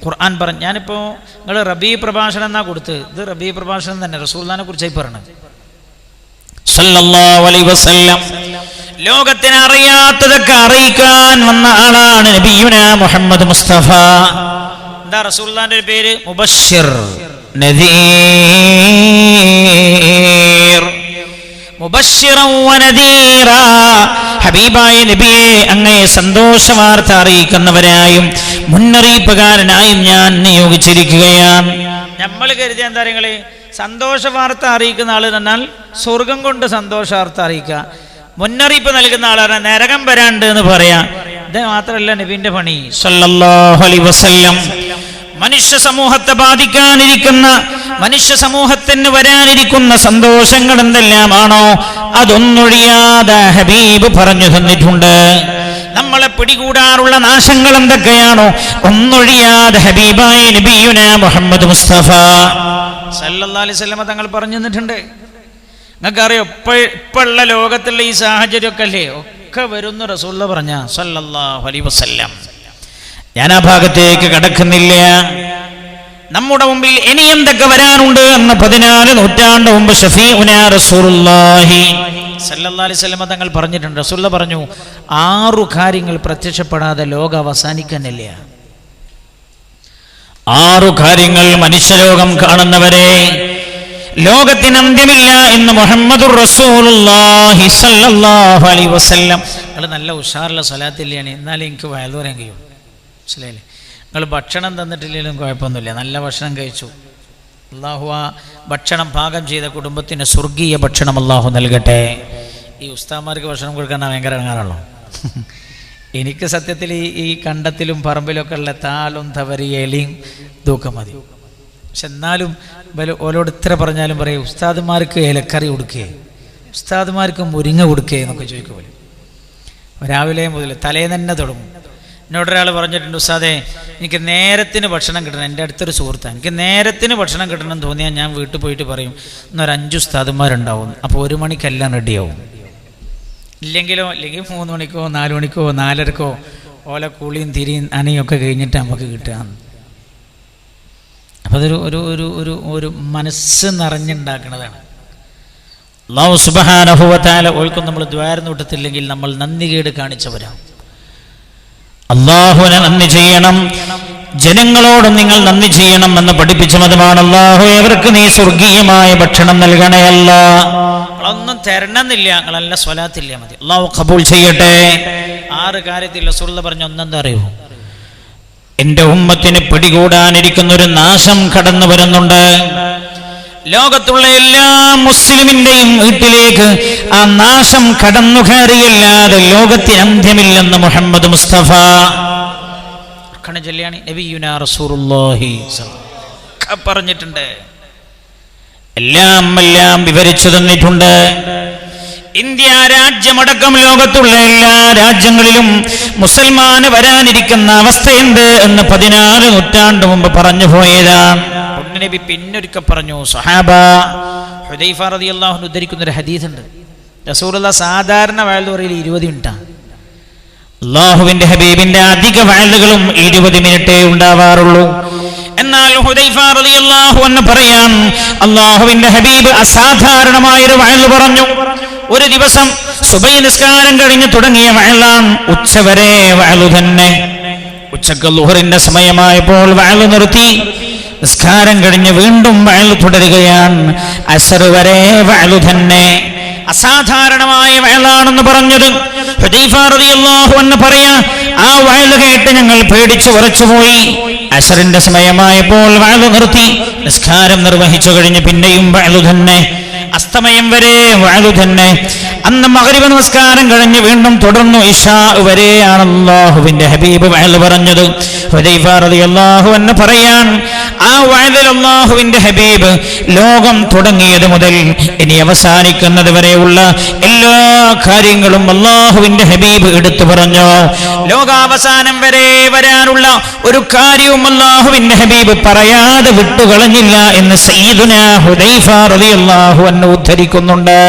ഖുർആൻ പറഞ്ഞു. ഞാനിപ്പോ നിങ്ങൾ റബീ പ്രഭാഷണം എന്നാ കൊടുത്ത്, ഇത് റബീ പ്രഭാഷണം തന്നെ റസൂലുള്ളാഹിനെ കുറിച്ചായി പറഞ്ഞത് സല്ലല്ലാഹു അലൈഹി വസല്ലം. ലോകത്തിന് അറിയാത്തതൊക്കെ അറിയിക്കാൻ വന്ന ആളാണ് നബിയുനാ മുഹമ്മദ് മുസ്തഫ. എന്താ റസൂലുള്ളാഹിന്റെ പേര്? മുബശ്ശിർ, നദീർ. മുബശ്ശിറൻ വനദീറ. ഹബീബായ നബിയെ, അങ്ങയെ സന്തോഷവാർത്ത അറിയിക്കുന്നവരായും മുന്നറിയിപ്പുകാരനായും ഞാൻ നിയോഗിച്ചിരിക്കുകയാണ്. നമ്മൾ കരുതിയ എന്താ നിങ്ങള് സന്തോഷ വാർത്ത അറിയിക്കുന്ന ആള് എന്നാൽ സ്വർഗം കൊണ്ട് സന്തോഷാർത്ത അറിയിക്കുക, മുന്നറിയിപ്പ് നൽകുന്ന ആളാണ് നരകം വരാണ്ട് എന്ന് പറയാം. ഇത് മാത്രമല്ല നബിന്റെ പണി സല്ലല്ലാഹു അലൈഹി വസല്ലം. മനുഷ്യ സമൂഹത്തെ ബാധിക്കാനിരിക്കുന്ന, മനുഷ്യ സമൂഹത്തിന് വരാനിരിക്കുന്ന സന്തോഷങ്ങൾ എന്തെല്ലാമാണോ അതൊന്നൊഴിയാതെ ഹബീബ് പറഞ്ഞു തന്നിട്ടുണ്ട്. നമ്മളെ പിടികൂടാറുള്ള നാശങ്ങൾ എന്തൊക്കെയാണോ ഒന്നൊഴിയാതെ ഹബീബായ നബിയുനാ മുഹമ്മദ് മുസ്തഫ സല്ലല്ലാഹു അലൈഹി വസല്ലം തങ്ങൾ പറഞ്ഞു തന്നിട്ടുണ്ട്. നിങ്ങൾക്കറിയോ ഇപ്പോഴുള്ള ലോകത്തുള്ള ഈ സാഹചര്യമൊക്കെ അല്ലേ ഒക്കെ വരുന്നു റസൂലുള്ളാഹി പറഞ്ഞ സല്ലല്ലാഹു അലൈഹി വസല്ലം. ഞാൻ ആ ഭാഗത്തേക്ക് കടക്കുന്നില്ല. നമ്മുടെ മുമ്പിൽ ഇനി എന്തൊക്കെ വരാനുണ്ട് എന്ന് 14 നൂറ്റാണ്ട് മുമ്പ് ഷഫീഉനാ റസൂലുള്ളാഹി സല്ലല്ലാഹു അലൈഹി വസല്ലം തങ്ങൾ പറഞ്ഞിട്ടുണ്ട്. റസൂലുള്ളാഹി പറഞ്ഞു, 6 കാര്യങ്ങൾ പ്രത്യക്ഷപ്പെടാതെ ലോകം അവസാനിക്കാനില്ല. 6 കാര്യങ്ങൾ മനുഷ്യലോകം കാണുന്നവരെ ലോകത്തിന് അന്ത്യമില്ല എന്ന് മുഹമ്മദുർ റസൂലുള്ളാഹി സല്ലല്ലാഹു അലൈഹി വസല്ലം. നിങ്ങൾ നല്ല ഉഷാറുള്ള സ്വലാത്തില്ലാണ്, എന്നാലും എനിക്ക് വയലു പറയാൻ കഴിയും. മനസ്സിലായില്ലേ? നിങ്ങൾ ഭക്ഷണം തന്നിട്ടില്ലെങ്കിലും കുഴപ്പമൊന്നുമില്ല, നല്ല ഭക്ഷണം കഴിച്ചു. അള്ളാഹു ആ ഭക്ഷണം പാകം ചെയ്ത കുടുംബത്തിന് സ്വർഗീയ ഭക്ഷണം അള്ളാഹു നൽകട്ടെ. ഈ ഉസ്താദ്മാർക്ക് ഭക്ഷണം കൊടുക്കാൻ ഭയങ്കര ഇടങ്ങാറാണല്ലോ. എനിക്ക് സത്യത്തിൽ ഈ കണ്ടത്തിലും പറമ്പിലൊക്കെ ഉള്ള താളും തവരി എലിയും ഇതൊക്കെ മതി. പക്ഷെ എന്നാലും ഓരോട് ഇത്ര പറഞ്ഞാലും പറയും ഉസ്താദ്മാർക്ക് ഇലക്കറി കൊടുക്കേ, ഉസ്താദ്മാർക്ക് മുരിങ്ങ കൊടുക്കേ എന്നൊക്കെ ചോദിക്കുമല്ലോ. രാവിലെ മുതൽ തലേന്ന് തന്നെ തുടങ്ങും. എന്നോടൊരാൾ പറഞ്ഞിട്ടുണ്ട്, ഉസ്താദേ എനിക്ക് നേരത്തിന് ഭക്ഷണം കിട്ടണം. എൻ്റെ അടുത്തൊരു സുഹൃത്താണ്, എനിക്ക് നേരത്തിന് ഭക്ഷണം കിട്ടണം എന്ന് തോന്നിയാൽ ഞാൻ വീട്ടിൽ പോയിട്ട് പറയും എന്നൊരു 5 ഉസ്താദ്മാരുണ്ടാവും, അപ്പോൾ 1 മണിക്കെല്ലാം റെഡിയാവും. ഇല്ലെങ്കിൽ 3 മണിക്കോ 4 മണിക്കോ 4:30 ഓല കുളിയും തിരിയും അണിയൊക്കെ കഴിഞ്ഞിട്ട് നമുക്ക് കിട്ടുക. അപ്പം അതൊരു ഒരു ഒരു ഒരു ഒരു മനസ്സ് നിറഞ്ഞുണ്ടാക്കുന്നതാണ്. അല്ലാഹു സുബ്ഹാനഹു വ തആല ഓൽക്കും നമ്മൾ ദ്വാരന്ന് വിട്ടിട്ടില്ലെങ്കിൽ നമ്മൾ നന്ദികേട് കാണിച്ചവരാണ്. അള്ളാഹുവിനെ നന്ദി ചെയ്യണം, ജനങ്ങളോടും നിങ്ങൾ നന്ദി ചെയ്യണം എന്ന് പഠിപ്പിച്ച മതമാണ്. അല്ലാഹു അവർക്ക് നീ സ്വർഗീയമായ ഭക്ഷണം നൽകണേ. അല്ലാഹ് ഒന്നും തരണമെന്നില്ല, നിങ്ങളല്ല സ്വലാത്തില്ല മതി. അല്ലാഹു ഖബൂൽ ചെയ്യട്ടെ. 6 കാര്യത്തിൽ റസൂലുള്ളാഹി പറഞ്ഞ ഒന്നെന്താ അറിയോ? എന്റെ ഉമ്മത്തിന് പിടികൂടാനിരിക്കുന്ന ഒരു നാശം കടന്നു വരുന്നുണ്ട്. ലോകത്തുള്ള എല്ലാ മുസ്ലിമിന്റെയും വീട്ടിലേക്ക് ആ നാശം കടന്നു കയറിയല്ലാതെ ലോകത്തിന് അന്ത്യമില്ലെന്ന് മുഹമ്മദ് മുസ്തഫ നബിയുനാ റസൂലുള്ളാഹി പറഞ്ഞിട്ടുണ്ട്. എല്ലാം വിവരിച്ചു തന്നിട്ടുണ്ട്. ഇന്ത്യ രാജ്യമടക്കം ലോകത്തുള്ള എല്ലാ രാജ്യങ്ങളിലും മുസൽമാന് വരാനിരിക്കുന്ന അവസ്ഥയുണ്ട് എന്ന് 14 നൂറ്റാണ്ട് മുമ്പ് പറഞ്ഞു പോയതാണ്. നബി പിന്നൊരിക്കൽ പറഞ്ഞു, സ്വഹാബ ഹുദൈഫ റളിയല്ലാഹു അൻഹു ഉദ്ധരിക്കുന്ന ഒരു ഹദീസ് ഉണ്ട്. റസൂലുള്ളാഹി സാധാരണ വഅദ് പറയൽ 20 മിനിറ്റാണ്. അല്ലാഹുവിന്റെ ഹബീബിന്റെ അധിക വഅദുകളും 20 മിനിറ്റേ ഉണ്ടാവാറുള്ളൂ. എന്നാൽ ഹുദൈഫ റളിയല്ലാഹു അൻഹു പറയാൻ, അല്ലാഹുവിന്റെ ഹബീബ് അസാധാരണമായ ഒരു വഅദ് പറഞ്ഞു. ഒരു ദിവസം സുബഹി നിസ്കാരം കഴിഞ്ഞ് തുടങ്ങിയ വഅദാണ്, ഉച്ചവരെ വഅദ് തന്നെ. ഉച്ചക്ക് ളുഹറിന്റെ സമയമായപ്പോൾ വഅദ് നിർത്തി. നിസ്കാരം കഴിഞ്ഞ് വീണ്ടും വഅദ് തുടരുകയാണ്. അസ്ർ വരെ വഅദ് തന്നെ. അസാധാരണമായ വഅദാണെന്ന് പറഞ്ഞത് ഹുദൈഫ റളിയല്ലാഹു അൻഹു പറയാ, ആ വഅദ് കേട്ട് ഞങ്ങൾ പേടിച്ചു വിറച്ചുപോയി. അസ്റിന്റെ സമയമായപ്പോൾ വഅദ് നിർത്തി. നിസ്കാരം നിർവഹിച്ചു കഴിഞ്ഞ് പിന്നെയും വഅദ് തന്നെ. അസ്തമയം വരെ വഅദ് തന്നെ. അന്ന് മഗ്രിബ് നമസ്കാരം കഴിഞ്ഞ് വീണ്ടും തുടർന്നു. ഇശാ വരെയാണ് അല്ലാഹുവിന്റെ ഹബീബ് വഅദ് പറഞ്ഞത്. ഹുദൈഫ റളിയല്ലാഹു അൻഹു പറയാൻ, ആ വഅദിൽ അല്ലാഹുവിന്റെ ഹബീബ് ലോകം തുടങ്ങിയത് മുതൽ ഇനി അവസാനിക്കുന്നത് വരെയുള്ള എല്ലാ കാര്യങ്ങളും അല്ലാഹുവിന്റെ ഹബീബ് എടുത്തു പറഞ്ഞു. ലോകാവസാനം വരെ വരാനുള്ള ഒരു കാര്യവും അല്ലാഹുവിന്റെ ഹബീബ് പറയാതെ വിട്ടുകളഞ്ഞില്ല എന്ന് സയ്യിദുനാ ഹുദൈഫ റളിയല്ലാഹു അൻഹു ഉദ്ധരിക്കുന്നുണ്ട്.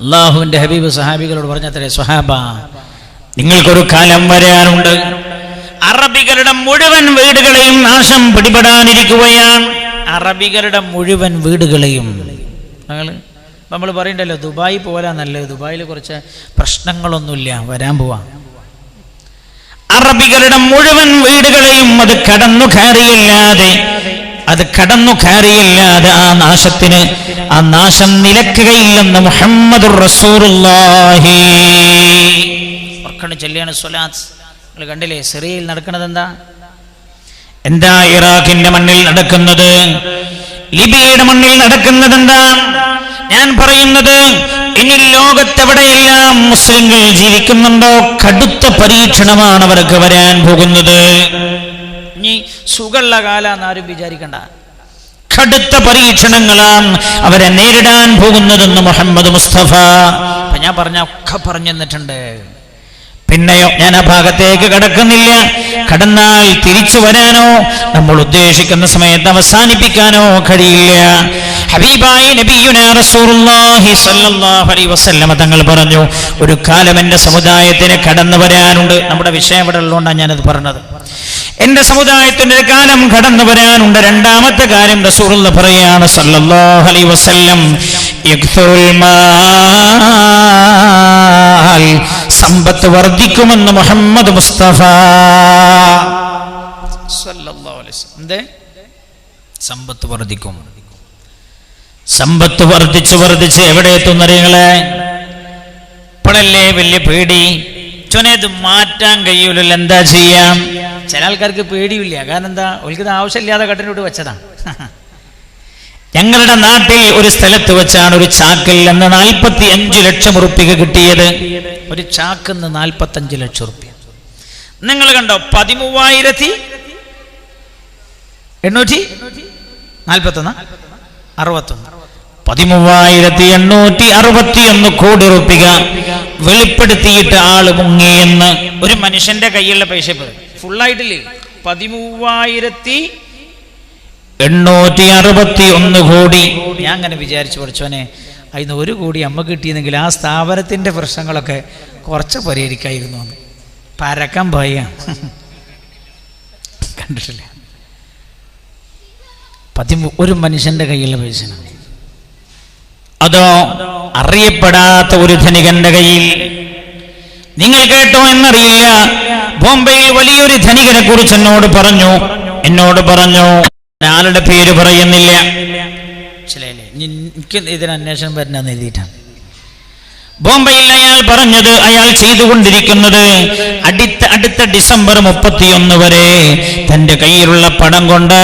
അല്ലാഹുവിന്റെ ഹബീബ് സഹാബികളോട് പറഞ്ഞത്രേ, സ്വഹാബ നിങ്ങൾക്കൊരു കാലം വരാനുണ്ട്, അറബികളുടെ മുഴുവൻ വീടുകളെയും നാശം പിടിപെടാനിരിക്കുകയാണ്. അറബികളുടെ മുഴുവൻ വീടുകളെയും. നമ്മൾ പറയണ്ടല്ലോ ദുബായ് പോലെ നല്ലത്, ദുബായിൽ കുറച്ച് പ്രശ്നങ്ങളൊന്നുമില്ല, വരാൻ പോവാ. അറബികളുടെ മുഴുവൻ വീടുകളെയും അത് കടന്നു കയറിയില്ലാതെ ആ നാശം നിലക്കുകയില്ലെന്ന് മുഹമ്മദുർ റസൂലുള്ളാഹി. ചൊല്ലിയാണ് സ്വലാത്ത്. നിങ്ങൾ കണ്ടില്ലേ സിറിയയിൽ നടക്കുന്നത് എന്താ ഇറാഖിന്റെ മണ്ണിൽ നടക്കുന്നത്, ലിബിയയുടെ മണ്ണിൽ നടക്കുന്നത് എന്താ? ഞാൻ പറയുന്നത്, ഇനി ലോകത്തെവിടെയെല്ലാം മുസ്ലിങ്ങൾ ജീവിക്കുന്നുണ്ടോ കടുത്ത പരീക്ഷണമാണ് അവർക്ക് വരാൻ പോകുന്നത്. ഇനി സുഖമുള്ള കാലാന്ന് ആരും വിചാരിക്കണ്ട, കടുത്ത പരീക്ഷണങ്ങളാണ് അവരെ നേരിടാൻ പോകുന്നതെന്ന് മുഹമ്മദ് മുസ്തഫ. അപ്പൊ ഞാൻ ഒക്കെ പറഞ്ഞു തന്നിട്ടുണ്ട്. പിന്നെയോ ഞാൻ ആ ഭാഗത്തേക്ക് കടക്കുന്നില്ല. കടന്നാൽ തിരിച്ചു വരാനോ നമ്മൾ ഉദ്ദേശിക്കുന്ന സമയത്ത് അവസാനിപ്പിക്കാനോ കഴിയില്ല. ഹബീബായ നബിയുനാ റസൂലുള്ളാഹി സ്വല്ലല്ലാഹു അലൈഹി വസല്ലമ തങ്ങൾ പറഞ്ഞു, ഒരു കാലം എൻ്റെ സമുദായത്തിന് കടന്നു വരാനുണ്ട്. നമ്മുടെ വിഷയം ഇവിടെ ഉള്ളതുകൊണ്ടാണ് ഞാനത് പറഞ്ഞത്. എന്റെ സമുദായത്തിന്റെ ഒരു കാലം കടന്നു വരാനുണ്ട്. രണ്ടാമത്തെ കാര്യം റസൂലുള്ളാഹി പറയാണ് സ്വല്ലല്ലാഹു അലൈഹി വസല്ലം, യക്സുറുൽ മാൽ, സമ്പത്ത് വർദ്ധിക്കുമെന്ന് മുഹമ്മദ് മുസ്തഫ സല്ലല്ലാഹു അലൈഹി വസല്ലം. എന്തേ സമ്പത്ത് വർദ്ധിക്കും? സമ്പത്ത് വർദ്ധിച്ച് എവിടെ എത്തുന്നറിയങ്ങളെ? ഇപ്പോഴല്ലേ വലിയ പേടി. ചൊനേത് മാറ്റാൻ കഴിയൂലല്ലോ, എന്താ ചെയ്യാം? ചില ആൾക്കാർക്ക് പേടിയില്ല. കാരണം എന്താ? ഒരിക്കലും ആവശ്യമില്ലാതെ കട്ടിനോട്ട് വെച്ചതാണ്. ഞങ്ങളുടെ നാട്ടിൽ ഒരു സ്ഥലത്ത് വെച്ചാണ് ഒരു ചാക്കിൽ നിന്ന് 45 ലക്ഷം ഉറുപ്പിക കിട്ടിയത്. ഒരു ചാക്കിന്ന് 45 ലക്ഷം ഉറുപ്പിക. നിങ്ങൾ കണ്ടോ, 13,861 കോടി ഉറുപ്പിക വെളിപ്പെടുത്തിയിട്ട് ആള് മുങ്ങിയെന്ന്. ഒരു മനുഷ്യന്റെ കയ്യിലുള്ള പൈസ ഫുള്ളായിട്ടില്ലേ? 13,861 കോടി. ഞാൻ അങ്ങനെ വിചാരിച്ചു, പഠിച്ചോനെ അതിന് 1 കോടി അമ്മ കിട്ടിയെന്നെങ്കിൽ ആ സ്ഥാപനത്തിന്റെ പ്രശ്നങ്ങളൊക്കെ കുറച്ച് പരിഹരിക്കായിരുന്നു. പരക്കം പോയ കണ്ടിട്ടില്ല. ഒരു മനുഷ്യന്റെ കയ്യിലുള്ള പൈസ. അതോ അറിയപ്പെടാത്ത ഒരു ധനികന്റെ കയ്യിൽ. നിങ്ങൾ കേട്ടോ എന്നറിയില്ല, ബോംബെയിൽ വലിയൊരു ധനികനെ കുറിച്ച് എന്നോട് പറഞ്ഞു. ആളുടെ പേര് പറയുന്നില്ല. എനിക്ക് ഇതിന് അന്വേഷണം വരണമെന്ന് എഴുതിയിട്ടാണ്. ബോംബെയിൽ അയാൾ പറഞ്ഞത്, അയാൾ ചെയ്തുകൊണ്ടിരിക്കുന്നത് അടുത്ത ഡിസംബർ 31 വരെ തന്റെ കയ്യിലുള്ള പണം കൊണ്ട്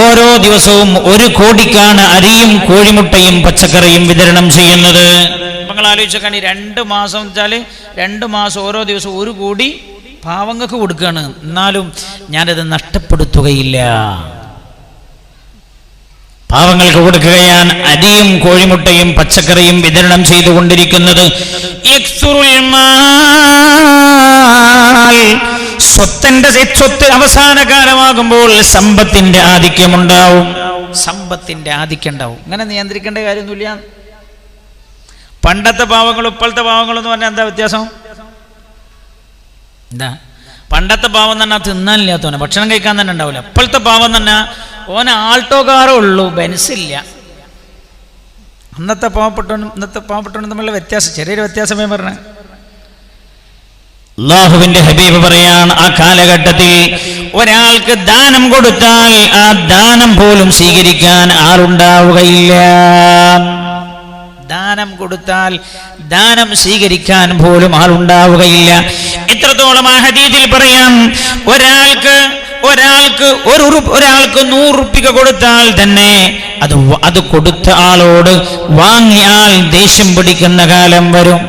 ഓരോ ദിവസവും 1 കോടിക്കാണ് അരിയും കോഴിമുട്ടയും പച്ചക്കറിയും വിതരണം ചെയ്യുന്നത്. നിങ്ങൾ ആലോചിച്ചാൽ 2 മാസം വെച്ചാൽ 2 മാസം ഓരോ ദിവസവും 1 കോടി പാവങ്ങൾക്ക് കൊടുക്കുകയാണ്. എന്നാലും ഞാനത് നഷ്ടപ്പെടുത്തുകയില്ല. പാവങ്ങൾക്ക് കൊടുക്കുകയാണ് അരിയും കോഴിമുട്ടയും പച്ചക്കറിയും വിതരണം ചെയ്തുകൊണ്ടിരിക്കുന്നത്. സ്വത്ത് അവസാന കാലമാകുമ്പോൾ സമ്പത്തിന്റെ ആധിക്യമുണ്ടാവും. ഇങ്ങനെ നിയന്ത്രിക്കേണ്ട കാര്യമൊന്നുമില്ല. പണ്ടത്തെ പാവങ്ങളും ഇപ്പോഴത്തെ പാവങ്ങളും എന്ന് പറഞ്ഞാൽ എന്താ വ്യത്യാസം? എന്താ? പണ്ടത്തെ പാവം തന്നെ തിന്നാനില്ലാത്തവനെ, ഭക്ഷണം കഴിക്കാൻ തന്നെ ഉണ്ടാവില്ല. ഇപ്പോഴത്തെ പാവം തന്നെ ഓന് ആൾട്ടോ കാറേ ഉള്ളൂ, ബെൻസില്ല. അന്നത്തെ പാവപ്പെട്ടവനും ഇന്നത്തെ പാവപ്പെട്ടവനും തമ്മിലുള്ള വ്യത്യാസം, ചെറിയൊരു വ്യത്യാസമേ പറഞ്ഞ. അല്ലാഹുവിന്റെ ഹബീബ് പറയാണ്, ആ കാലഘട്ടത്തിൽ ഒരാൾക്ക് ദാനം കൊടുത്താൽ ആ ദാനം പോലും സ്വീകരിക്കാൻ ആളുണ്ടാവുകയില്ല. ദാനം കൊടുത്താൽ ദാനം സ്വീകരിക്കാൻ പോലും ആളുണ്ടാവുകയില്ല. എത്രത്തോളം ആ ഹദീസിൽ പറയാം, ഒരാൾക്ക് 100 ഉറുപ്പിക കൊടുത്താൽ തന്നെ അത് കൊടുത്ത ആളോട് വാങ്ങിയ ആൾ ദേഷ്യം പിടിക്കുന്ന കാലം വരും.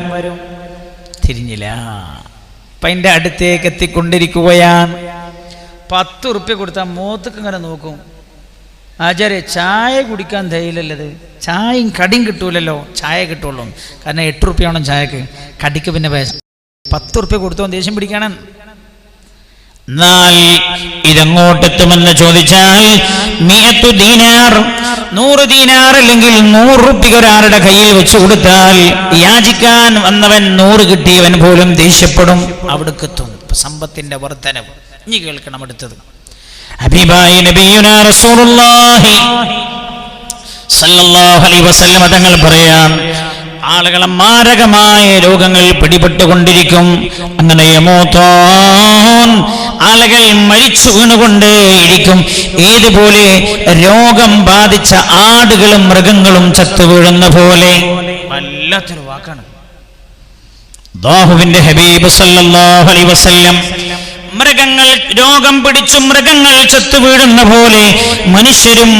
തിരിഞ്ഞില്ല. അപ്പൊ അതിന്റെ അടുത്തേക്ക് എത്തിക്കൊണ്ടിരിക്കുകയാണ്. 10 ഉറുപ്പിക കൊടുത്താൽ മുഖത്തേക്ക് ഇങ്ങനെ നോക്കും. ആചാര്യ ചായ കുടിക്കാൻ ധൈര്യല്ലത്, ചായയും കടിയും കിട്ടൂലല്ലോ, ചായ കിട്ടുള്ളൂ. കാരണം 8 ഉറുപ്പിക വേണം ചായക്ക്, കടിക്ക് പിന്നെ 10 ഉറുപ്പിക കൊടുത്തോ ദേഷ്യം പിടിക്കാണ്. എന്നാൽ ഇതെങ്ങോട്ടെത്തുമെന്ന് ചോദിച്ചാൽ 100 ദീനാർ അല്ലെങ്കിൽ 100 ഉറുപ്പിക ഒരാളുടെ കയ്യിൽ വെച്ച് കൊടുത്താൽ യാചിക്കാൻ വന്നവൻ 100 കിട്ടിയവൻ പോലും ദേഷ്യപ്പെടും. അവിടേക്കെത്തും സമ്പത്തിന്റെ വർധനവ്. ഇനി കേൾക്കണം അടുത്തത്. ഹബീബായ നബിയുനാ റസൂലുള്ളാഹി സല്ലല്ലാഹു അലൈഹി വസല്ലം തങ്ങൾ പറയാം, ആളുകളെ മാരകമായ രോഗങ്ങൾ പിടിപെട്ടുകൊണ്ടിരിക്കും. അങ്ങനെ യമൂതൂൻ, ആളുകൾ മരിച്ചു വീണുകൊണ്ടേയിരിക്കും. ഏതുപോലെ? രോഗം ബാധിച്ച ആടുകളും മൃഗങ്ങളും ചത്തുവീഴുന്ന പോലെ. വല്ലാത്തൊരു വാക്കാണ്. അല്ലാഹുവിന്റെ ഹബീബ് സല്ലല്ലാഹു അലൈഹി വസല്ലം മൃഗങ്ങൾ രോഗം പിടിച്ചു മൃഗങ്ങൾ ചത്തുവീഴുന്ന പോലെ മനുഷ്യരും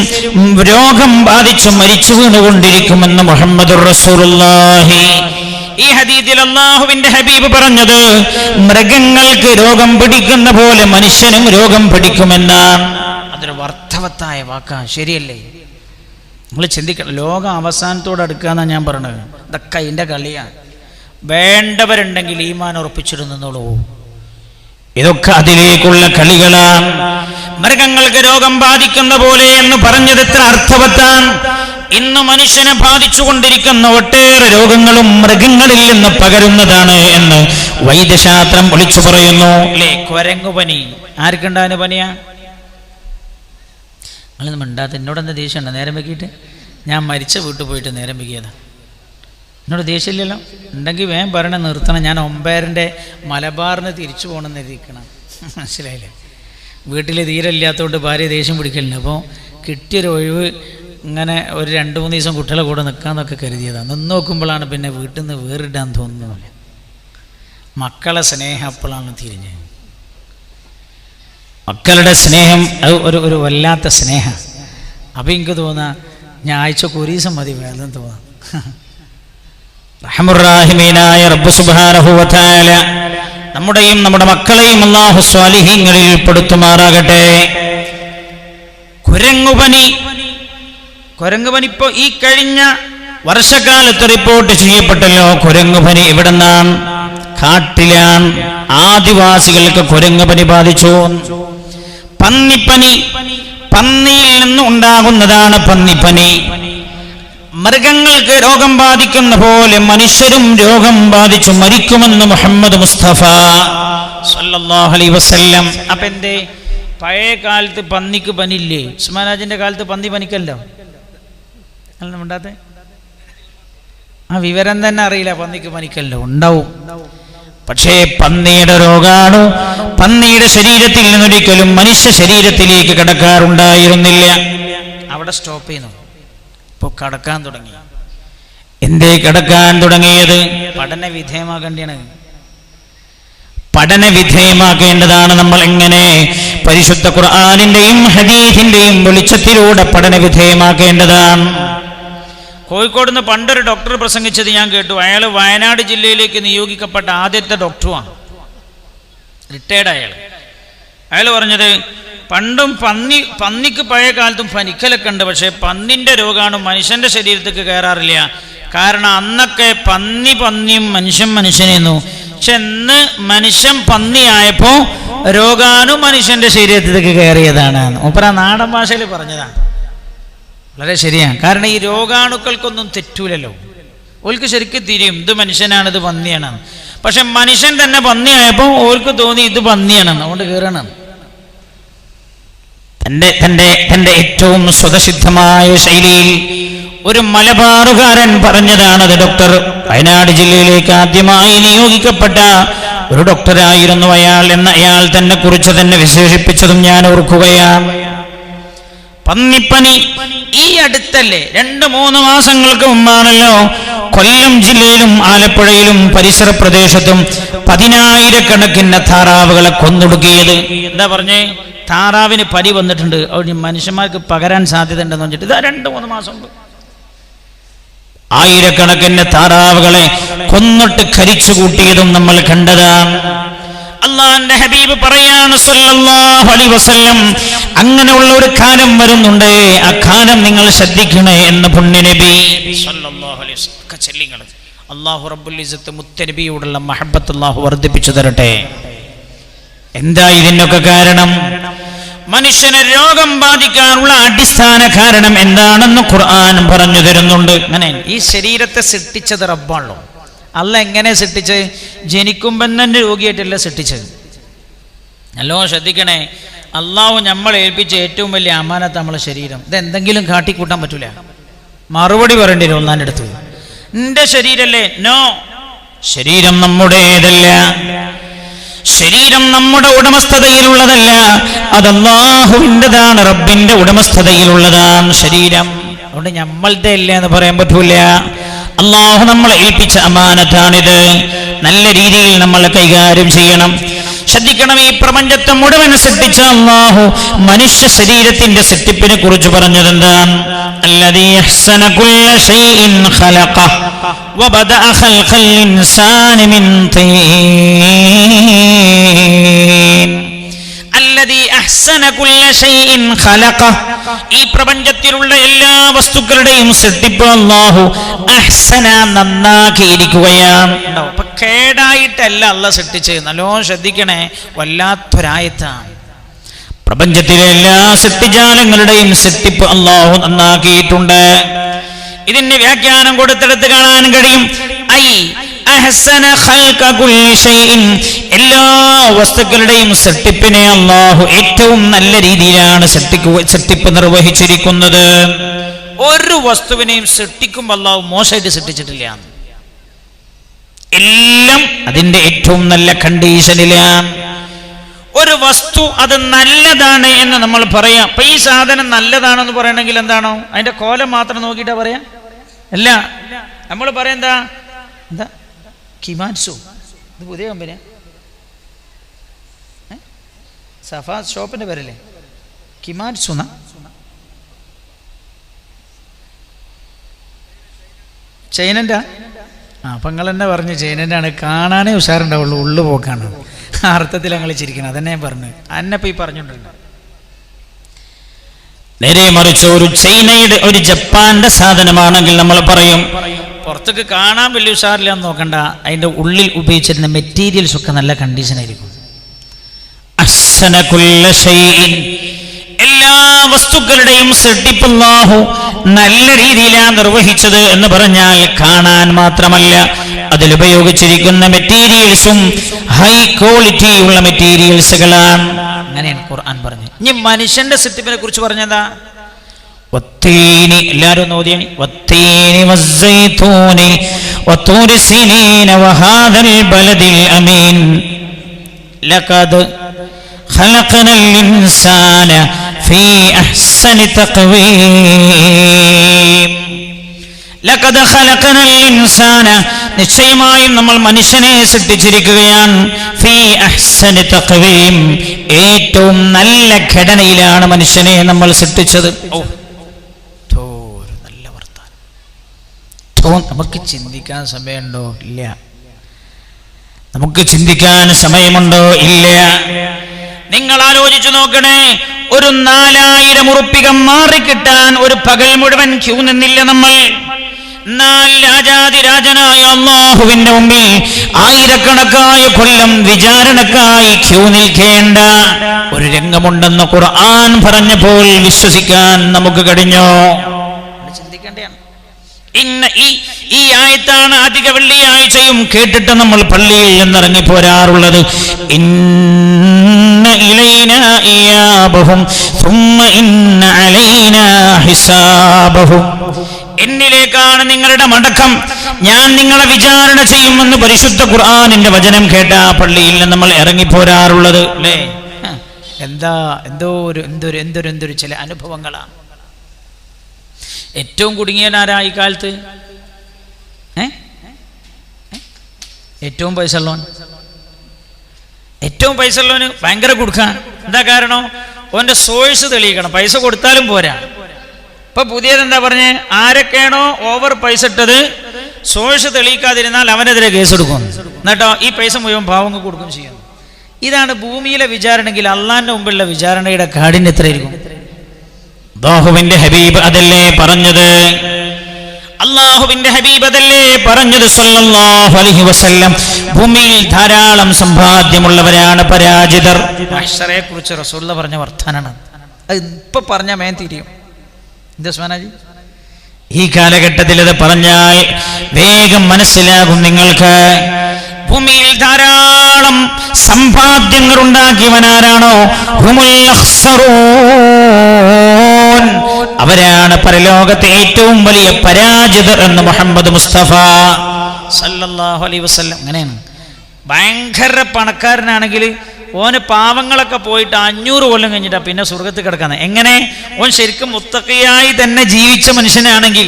രോഗം ബാധിച്ചു മരിച്ചു വീണുകൊണ്ടിരിക്കുമെന്ന് മുഹമ്മദുർ റസൂലുള്ളാഹി. ഈ ഹദീസിൽ അല്ലാഹുവിന്റെ ഹബീബ് പറഞ്ഞത് മൃഗങ്ങൾക്ക് രോഗം പിടിക്കുന്ന പോലെ മനുഷ്യനും രോഗം പിടിക്കുമെന്നാണ്. അതൊരു അർത്ഥവത്തായ വാക്കാണ്, ശരിയല്ലേ? നിങ്ങൾ ചിന്തിക്കണം, ലോകം അവസാനത്തോടെ അടുക്കാന്നാണ് ഞാൻ പറഞ്ഞത്. ഇതൊക്കെ അതിൻ്റെ കളിയാണ്. വേണ്ടവരുണ്ടെങ്കിൽ ഈമാൻ ഉറപ്പിച്ചിരുന്നോളൂ. ഇതൊക്കെ അതിലേക്കുള്ള കളികളാണ്. മൃഗങ്ങൾക്ക് രോഗം ബാധിക്കുന്ന പോലെ എന്ന് പറഞ്ഞത് എത്ര അർത്ഥവത്താണ്. ഇന്ന് മനുഷ്യനെ ബാധിച്ചുകൊണ്ടിരിക്കുന്ന ഒട്ടേറെ രോഗങ്ങളും മൃഗങ്ങളിൽ നിന്ന് പകരുന്നതാണ് എന്ന് വൈദ്യശാസ്ത്രം വിളിച്ചു പറയുന്നു. അല്ലേ? കുരങ്ങുപനി ആർക്കുണ്ടാകുന്ന പനിയാ? നിങ്ങളൊന്നും മിണ്ടാത്ത. എന്നോടെന്താ ദേഷ്യമുണ്ടോ? നേരം വെക്കിയിട്ട് ഞാൻ മരിച്ച വീട്ടിൽ പോയിട്ട് നേരം വെക്കിയതാ. എന്നോട് ദേഷ്യമില്ലല്ലോ. ഉണ്ടെങ്കിൽ വേഗം പറയണേ, നിർത്തണം. ഞാൻ 9:30 മലബാറിന് തിരിച്ചു പോകണമെന്ന് ഇരിക്കണം. മനസ്സിലായില്ലേ? വീട്ടിൽ തീരെ ഇല്ലാത്തതുകൊണ്ട് ഭാര്യ ദേഷ്യം പിടിക്കലുണ്ട്. അപ്പോൾ കിട്ടിയൊരു ഒഴിവ് ഇങ്ങനെ ഒരു 2-3 ദിവസം കുട്ടികളെ കൂടെ നിൽക്കാമെന്നൊക്കെ കരുതിയതാണ്. നിന്ന് നോക്കുമ്പോഴാണ് പിന്നെ വീട്ടിൽ നിന്ന് വേറിടാൻ തോന്നുന്നില്ല. മക്കളെ സ്നേഹം അപ്പോഴാണ് തിരിഞ്ഞ്. മക്കളുടെ സ്നേഹം അത് ഒരു വല്ലാത്ത സ്നേഹം. അപ്പം എനിക്ക് തോന്നുക ഞാൻ ആഴ്ചക്ക് ഒരു ദിവസം മതി വേദം തോന്നാം. റഹ്മുർ-റഹീമീനായ റബ്ബ് സുബ്ഹാനഹു വ തആല നമ്മുടെയും നമ്മുടെ മക്കളെയും അല്ലാഹു സ്വാലിഹീങ്ങളിൽ പെടുത്തുമാറാകട്ടെ. കുരങ്ങുപനി ഇപ്പോൾ ഈ കഴിഞ്ഞ വർഷക്കാലത്ത് റിപ്പോർട്ട് ചെയ്യപ്പെട്ടല്ലോ. കുരങ്ങുപനി എവിടെന്നാണ്? കാട്ടിലാണ്. ആദിവാസികൾക്ക് കുരങ്ങുപനി ബാധിച്ചു. പന്നിപ്പനി, പന്നിയിൽ നിന്ന് ഉണ്ടാകുന്നതാണ് പന്നിപ്പനി. മൃഗങ്ങൾക്ക് രോഗം ബാധിക്കുന്ന പോലെ മനുഷ്യരും രോഗം ബാധിച്ചു മരിക്കുമെന്ന് മുഹമ്മദ് മുസ്തഫ സല്ലല്ലാഹു അലൈഹി വസല്ലം. അപ്പൊ എന്തേ പഴയ കാലത്ത് പന്നിക്ക് പനില്ലേ? ഉസ്മാനാജിന്റെ കാലത്ത് പന്നി പനിക്കല്ലോ. ഉണ്ടാത്തെ ആ വിവരം തന്നെ അറിയില്ല. പന്നിക്ക് പനിക്കല്ലോ ഉണ്ടാവും. പക്ഷേ പന്നിയുടെ രോഗാണു പന്നിയുടെ ശരീരത്തിൽ നിന്നൊരിക്കലും മനുഷ്യ ശരീരത്തിലേക്ക് കടക്കാറുണ്ടായിരുന്നില്ല. അവിടെ സ്റ്റോപ്പ് ചെയ്യുന്നു. ഇപ്പോൾ കടക്കാൻ തുടങ്ങി. എന്തേ കടക്കാൻ തുടങ്ങിയത്? പഠന വിധേയമാക്കേണ്ടതാണ്. നമ്മൾ എങ്ങനെ പരിശുദ്ധ ഖുർആനിന്റെയും ഹദീസിന്റെയും വെളിച്ചത്തിലൂടെ പഠന വിധേയമാക്കേണ്ടതാണ്. കോഴിക്കോട് നിന്ന് പണ്ടൊരു ഡോക്ടർ പ്രസംഗിച്ചത് ഞാൻ കേട്ടു. അയാൾ വയനാട് ജില്ലയിലേക്ക് നിയോഗിക്കപ്പെട്ട ആദ്യത്തെ ഡോക്ടറുമാണ്. റിട്ടയർഡ് അയാൾ പറഞ്ഞത് പണ്ടും പന്നിക്ക് പഴയ കാലത്തും പനിക്കലൊക്കെ ഉണ്ട്. പക്ഷേ പന്നിൻ്റെ രോഗാണു മനുഷ്യൻ്റെ ശരീരത്തേക്ക് കയറാറില്ല. കാരണം അന്നൊക്കെ പന്നിയും മനുഷ്യനെന്നു. പക്ഷെ ഇന്ന് മനുഷ്യൻ പന്നിയായപ്പോൾ രോഗാണു മനുഷ്യൻ്റെ ശരീരത്തിലേക്ക് കയറിയതാണ്. മൂപ്പര നാടൻ ഭാഷയിൽ പറഞ്ഞതാണ്. വളരെ ശരിയാണ്. കാരണം ഈ രോഗാണുക്കൾക്കൊന്നും തെറ്റൂലല്ലോ. ഓൾക്ക് ശരിക്കും തിരിയും ഇത് മനുഷ്യനാണ്, ഇത് പന്നിയാണ്. പക്ഷെ മനുഷ്യൻ തന്നെ പന്നിയായപ്പോൾ ഓൾക്ക് തോന്നി ഇത് പന്നിയാണ്, അതുകൊണ്ട് കയറണം. തന്റെ ഏറ്റവും സ്വതസിദ്ധമായ ശൈലിയിൽ ഒരു മലബാറുകാരൻ പറഞ്ഞതാണത്. ഡോക്ടർ വയനാട് ജില്ലയിലേക്ക് ആദ്യമായി നിയോഗിക്കപ്പെട്ട ഒരു ഡോക്ടറായിരുന്നു അയാൾ. എന്ന അയാൾ തന്നെ കുറിച്ച് തന്നെ വിശേഷിപ്പിച്ചതും ഞാൻ ഓർക്കുകയാണ്. പന്നിപ്പനി ഈ അടുത്തല്ലേ, 2-3 മാസങ്ങൾക്ക് മുമ്പാണല്ലോ കൊല്ലം ജില്ലയിലും ആലപ്പുഴയിലും പരിസര പ്രദേശത്തും 10,000-കണക്കിന് താറാവുകളെ കൊന്നൊടുക്കിയത്. എന്താ പറഞ്ഞേ? താറാവിന് പനി വന്നിട്ടുണ്ട്, അവിടെ മനുഷ്യന്മാർക്ക് പകരാൻ സാധ്യത ഉണ്ടെന്ന് വെച്ചിട്ട് ഇതാ 2-3 മാസം മുമ്പ് 1000-കണക്കിന് താറാവുകളെ കൊന്നിട്ട് കരിച്ചു കൂട്ടിയതും നമ്മൾ കണ്ടതാണ്. അള്ളാഹുവിന്റെ ഹബീബ് പറയാണ് സല്ലല്ലാഹു അലൈഹി വസല്ലം, അങ്ങനെയുള്ള ഒരു കാലം വരുന്നുണ്ട്, ആ കാലം നിങ്ങൾ ശ്രദ്ധിക്കണേ എന്ന് പുണ്യനബി സല്ലല്ലാഹു അലൈഹി വസല്ലം. അല്ലാഹു റബ്ബുൽ ഇസ്സത്ത് മുത്തനബിയോടുള്ള മഹബ്ബത്ത് അല്ലാഹു വർദ്ധിപ്പിച്ചു തരട്ടെ. എന്താ ഇതിനൊക്കെ കാരണം? മനുഷ്യനെ രോഗം ബാധിക്കാനുള്ള അടിസ്ഥാന കാരണം എന്താണെന്ന് ഖുർആൻ പറഞ്ഞു തരുന്നുണ്ട്. അങ്ങനെ ഈ ശരീരത്തെ സൃഷ്ടിച്ചത് റബ്ബാണല്ലോ. അല്ല എങ്ങനെ സൃഷ്ടിച്ച്? ജനിക്കുമ്പം തന്നെ രോഗിയായിട്ടല്ല സൃഷ്ടിച്ചത്. നല്ലോണം ശ്രദ്ധിക്കണേ. അള്ളാഹു നമ്മളെ ഏൽപ്പിച്ച ഏറ്റവും വലിയ അമാനത്ത് നമ്മളെ ശരീരം. ഇതെന്തെങ്കിലും കാട്ടിക്കൂട്ടാൻ പറ്റൂല. മറുപടി പറയേണ്ടി വരും ഒന്നാൻ്റെ അടുത്ത്. നിന്റെ ശരീരല്ലേ? നോ, ശരീരം നമ്മുടേതല്ല. ശരീരം നമ്മുടെ ഉടമസ്ഥതയിലുള്ളതല്ല, അത് അല്ലാഹുവിൻ്റെതാണ്, റബ്ബിന്റെ ഉടമസ്ഥതയിലുള്ളതാണ് ശരീരം. അതുകൊണ്ട് നമ്മളുടെ ഇല്ല എന്ന് പറയാൻ പറ്റൂല. അല്ലാഹു നമ്മളെ ഏൽപ്പിച്ച അമാനത്താണിത്. നല്ല രീതിയിൽ നമ്മൾ കൈകാര്യം ചെയ്യണം. ശ്രദ്ധിക്കണം. ഈ പ്രപഞ്ചത്തെ മുഴുവൻ സൃഷ്ടിച്ച അല്ലാഹു മനുഷ്യ ശരീരത്തിന്റെ സൃഷ്ടിപ്പിനെ കുറിച്ച് പറഞ്ഞതെന്താണ്? അല്ലദീ അഹ്സന കുല്ല ശൈഇൻ ഖലഖ വബദഅ ഖൽഖൽ ഇൻസാനി മിൻ തീൻ. അല്ലദീ അഹ്സന കുല്ല ശൈഇൻ ഖലഖ, ഈ പ്രപഞ്ചത്തിലുള്ള എല്ലാ വസ്തുക്കളുടെയും സൃഷ്ടിപ്പ് അല്ലാഹു അഹ്സന, നന്നാക്കിയിരിക്കുകയാണ്. അപ്പൊ കേടായിട്ടല്ല അല്ലാഹു സൃഷ്ടിച്ചത്. നല്ലോണം ശ്രദ്ധിക്കണേ. വല്ലാത്തൊരായത്താണ്. പ്രപഞ്ചത്തിലെ എല്ലാ സൃഷ്ടിജാലങ്ങളുടെയും സൃഷ്ടിപ്പ് അല്ലാഹു നന്നാക്കിയിട്ടുണ്ട്. ഇതിന്റെ വ്യാഖ്യാനം കൊടുത്തെടുത്ത് കാണാൻ കഴിയും. അഹ്സന ഖൽഖ കുല്ലി ഷൈഇൻ, എല്ലാ വസ്തുക്കളുടെയും സൃഷ്ടിപ്പിനെ അല്ലാഹു ഏറ്റവും നല്ല രീതിയിലാണ് സൃഷ്ടിപ്പ് നിർവഹിച്ചിരിക്കുന്നത്. ഒരു വസ്തുവിനെയും സൃഷ്ടിക്കുമ്പോൾ അല്ലാഹു മോശമായിട്ട് സൃഷ്ടിച്ചിട്ടില്ല. എല്ലാം അതിന്റെ ഏറ്റവും നല്ല കണ്ടീഷനിലാണ്. ഒരു വസ്തു അത് നല്ലതാണ് എന്ന് നമ്മൾ പറയാം. അപ്പൊ ഈ സാധനം നല്ലതാണെന്ന് പറയണമെങ്കിൽ എന്താണോ അതിന്റെ കോലം മാത്രം നോക്കിയിട്ടാ പറയാ? അല്ല, നമ്മൾ പറയാം എന്താ കിമാൻസു. ഇത് പുതിയ കമ്പനിയാ? സഫ ഷോപ്പിന്റെ പേരല്ലേ കിമാൻസു? ചൈനൻ്റെ അപ്പം നിങ്ങൾ തന്നെ പറഞ്ഞു ചൈനൻ്റെ ആണ്. കാണാനേ ഉഷാറുണ്ടാവുള്ളൂ, ഉള്ളു പോക്കാണ്. ആ അർത്ഥത്തിൽ ഞങ്ങൾ ചിരിക്കണം. അതന്നെ ഞാൻ പറഞ്ഞു. അന്നപ്പം ഈ പറഞ്ഞോണ്ടിരുന്നു. നേരെ മറിച്ച് ഒരു ചൈനയുടെ ഒരു ജപ്പാന്റെ സാധനമാണെങ്കിൽ നമ്മൾ പറയും പുറത്തേക്ക് കാണാൻ വലിയ ഉഷാറില്ലാന്ന് നോക്കണ്ട, അതിൻ്റെ ഉള്ളിൽ ഉപയോഗിച്ചിരുന്ന മെറ്റീരിയൽസ് ഒക്കെ നല്ല കണ്ടീഷൻ ആയിരിക്കും. അഹ്സന കുല്ല ശൈഇൻ, എല്ലാ വസ്തുക്കളുടെയും സൃഷ്ടിപ്പ് അല്ലാഹു നല്ല രീതിയിലാണ് നിർവഹിച്ചത് എന്ന് പറഞ്ഞാൽ കാണാൻ മാത്രമല്ല അതിലുപയോഗിച്ചിരിക്കുന്ന മെറ്റീരിയൽസും ഹൈ ക്വാളിറ്റി ഉള്ള മെറ്റീരിയൽസുകളാണ്. അങ്ങനെയാണ് ഖുർആൻ പറഞ്ഞു. ഇനി മനുഷ്യന്റെ സൃഷ്ടിപ്പിനെ കുറിച്ച് പറഞ്ഞതാ വത്തീനി, എല്ലാവരും നോദിയാണ്. വത്തീനി വസ്സൈതൂനി വത്തൂരി സിനീന വഹാദൽ ബലദിൽ അമീൻ ലഖദ് ഖലഖനൽ ഇൻസാന ഫീ അഹ്സനി തഖ്വീം. ലഖദ് ഖലഖനൽ ഇൻസാന, നിശ്ചയമായും നമ്മൾ മനുഷ്യനെ സൃഷ്ടിച്ചിരിക്കുകയാണ്. ഫീ അഹ്സനി തഖ്വീം, ഏറ്റവും നല്ല ഘടനയിലാണ് മനുഷ്യനെ നമ്മൾ സൃഷ്ടിച്ചത്. നല്ല വർത്താനം. നമുക്ക് ചിന്തിക്കാൻ സമയമുണ്ടോ? ഇല്ല. നമുക്ക് ചിന്തിക്കാൻ സമയമുണ്ടോ? ഇല്ല. നിങ്ങൾ ആലോചിച്ചു നോക്കണേ, ഒരു 4000 ഉറുപ്പിക മാറിക്കിട്ടാൻ ഒരു പകൽ മുഴുവൻ ക്യൂ നിന്നില്ല നമ്മൾ. എന്നാൽ രാജാതിരാജനായ അല്ലാഹുവിന്റെ മുമ്പിൽ ആയിരക്കണക്കായ കൊല്ലം വിചാരണക്കായി ക്യൂ നിൽക്കേണ്ട ഒരു രംഗമുണ്ടെന്ന് ഖുർആൻ പറഞ്ഞപ്പോൾ വിശ്വസിക്കാൻ നമുക്ക് കഴിഞ്ഞോ? ചിന്തിക്കേണ്ടതാണ്. ഈ ആയത്താണ് അധിക വെള്ളിയാഴ്ചയും കേട്ടിട്ട് നമ്മൾ പള്ളിയിൽ നിന്നിറങ്ങി പോരാറുള്ളത്. ഇന്ന ഇലൈനാ ഇയാബഹും സുമ്മ ഇന്ന അലൈനാ ഹിസാബഹും, എന്നിലേക്കാണ് നിങ്ങളുടെ മടക്കം, ഞാൻ നിങ്ങളെ വിചാരണ ചെയ്യുമെന്ന് പരിശുദ്ധ ഖുർആനിന്റെ വചനം കേട്ട പള്ളിയിൽ നിന്ന് നമ്മൾ ഇറങ്ങി പോരാറുള്ളത് അല്ലേ? എന്തൊരു ചില അനുഭവങ്ങളാണ്. ഏറ്റവും കുടുങ്ങിയനാരാ ഈ കാലത്ത്? ഏറ്റവും പൈസ ഉള്ളവന് ഭയങ്കര കൊടുക്കാൻ. എന്താ കാരണം? ഓന്റെ സോഴ്സ് തെളിയിക്കണം. പൈസ കൊടുത്താലും പോരാ. ഇപ്പൊ പുതിയത് എന്താ പറഞ്ഞ്, ആരൊക്കെയാണോ ഓവർ പൈസ ഇട്ടത് സോഴ്സ് തെളിയിക്കാതിരുന്നാൽ അവനെതിരെ കേസെടുക്കും. എന്നിട്ടോ ഈ പൈസ മുഴുവൻ പാവങ്ങൾ കൊടുക്കും ചെയ്യും. ഇതാണ് ഭൂമിയിലെ വിചാരണമെങ്കിൽ അള്ളാന്റെ മുമ്പുള്ള വിചാരണയുടെ കാഠിന്യം എത്രയായിരിക്കും? അല്ലാഹുവിന്റെ ഹബീബ് അതല്ലേ പറഞ്ഞത്? അല്ലാഹുവിന്റെ ഹബീബ് അതല്ലേ പറഞ്ഞത് സല്ലല്ലാഹു അലൈഹി വസല്ലം, ഭൂമിയിൽ ധാരാളം സമ്പാദ്യമുള്ളവരാണ് പരാജിതർ. മഹ്ശറയെ കുറിച്ച് റസൂലുള്ളാഹി പറഞ്ഞ വർത്തമാനമാണ്. അത് ഇപ്പൊ പറഞ്ഞാൽ മേൻ തിരിയും. എന്താ ഉസ്മാനാജി? ഈ കാലഘട്ടത്തിൽ അത് പറഞ്ഞാൽ വേഗം മനസ്സിലാകും നിങ്ങൾക്ക്. ഭൂമിയിൽ ധാരാളം സമ്പാദ്യങ്ങൾ ഉണ്ടാക്കിയവനാരാണോ ഹുമുൽ അഖ്സറൂൻ, അവരാണ് പരലോകത്തെ ഏറ്റവും വലിയ പരാജിതർ എന്ന് മുഹമ്മദ് മുസ്തഫ സല്ലല്ലാഹു അലൈഹി വസല്ലം. അങ്ങനെയാണ്. ഭയങ്കര പണക്കാരനാണെങ്കിൽ ഓന് പാവങ്ങളൊക്കെ പോയിട്ട് 500 കൊല്ലം കഴിഞ്ഞിട്ടാ പിന്നെ സ്വർഗത്തിൽ കിടക്കാന്ന്. എങ്ങനെ? ഓൻ ശരിക്കും മുത്തഖിയായി തന്നെ ജീവിച്ച മനുഷ്യനാണെങ്കിൽ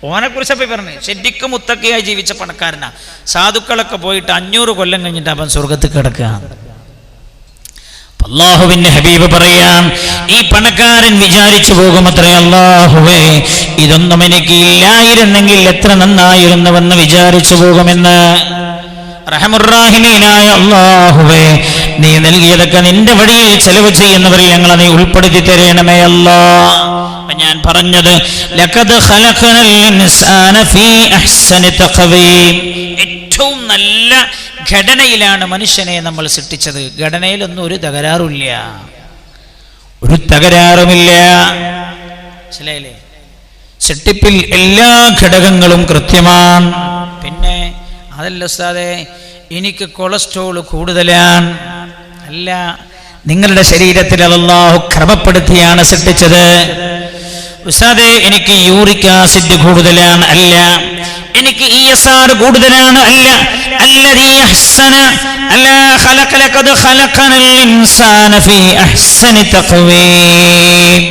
ഓനെ കുറിച്ചപ്പോ പറഞ്ഞു, ശരിക്കും മുത്തഖിയായി ജീവിച്ച പണക്കാരനാ. സാധുക്കളൊക്കെ പോയിട്ട് 500 കൊല്ലം കഴിഞ്ഞിട്ട് അവൻ സ്വർഗത്തിൽ കിടക്കുക. അല്ലാഹുവിന്റെ ഹബീബ് പറയാം, ഈ പണക്കാരൻ വിചാരിച്ചു പോകുമത്രേ, അല്ലാഹുവേ ഇതൊന്നും എനിക്ക് ഇല്ലായിരുന്നെങ്കിൽ എത്ര നന്നായിരുന്നുവെന്ന് വിചാരിച്ചു പോകുമെന്ന്. റഹ്മുർറഹീമീനായ അല്ലാഹുവേ, നീ നൽകിയതൊക്കെ നിന്റെ വഴിയിൽ ചെലവ് ചെയ്യുന്നവരിൽ ഞങ്ങളെ നീ ഉൾപ്പെടുത്തി തരണമേ അല്ലാഹ്. ഞാൻ പറഞ്ഞത് ലഖദ് ഖലഖനൽ ഇൻസാന ഫീ അഹ്സനി തഖ്വീം, ഏറ്റവും നല്ല ഘടനയിലാണ് മനുഷ്യനെ നമ്മൾ സൃഷ്ടിച്ചത്. ഘടനയിലൊന്നും ഒരു തകരാറുമില്ല, ഒരു തകരാറുമില്ല. മനസ്സിലായില്ലേ? സൃഷ്ടിപ്പിൽ എല്ലാ ഘടകങ്ങളും കൃത്യമാണ്. പിന്നെ അതല്ല ഉസ്താദേ, എനിക്ക് കൊളസ്ട്രോൾ കൂടുതലാണ്. അല്ല, നിങ്ങളുടെ ശരീരത്തിൽ അല്ലാഹു ക്രമപ്പെടുത്തിയാണ് സൃഷ്ടിച്ചത്. ഉസ്താദേ എനിക്ക് യൂറിക് ആസിഡ് കൂടുതലാണ്. അല്ല, എനിക്ക് ESR കൂടുതലാണ്. അല്ല, അല്ലദീ അഹ്സന അല്ലാ ഖലഖ ലഖദ് ഖലഖനൽ ഇൻസാന ഫീ അഹ്സനി തഖ്വീം.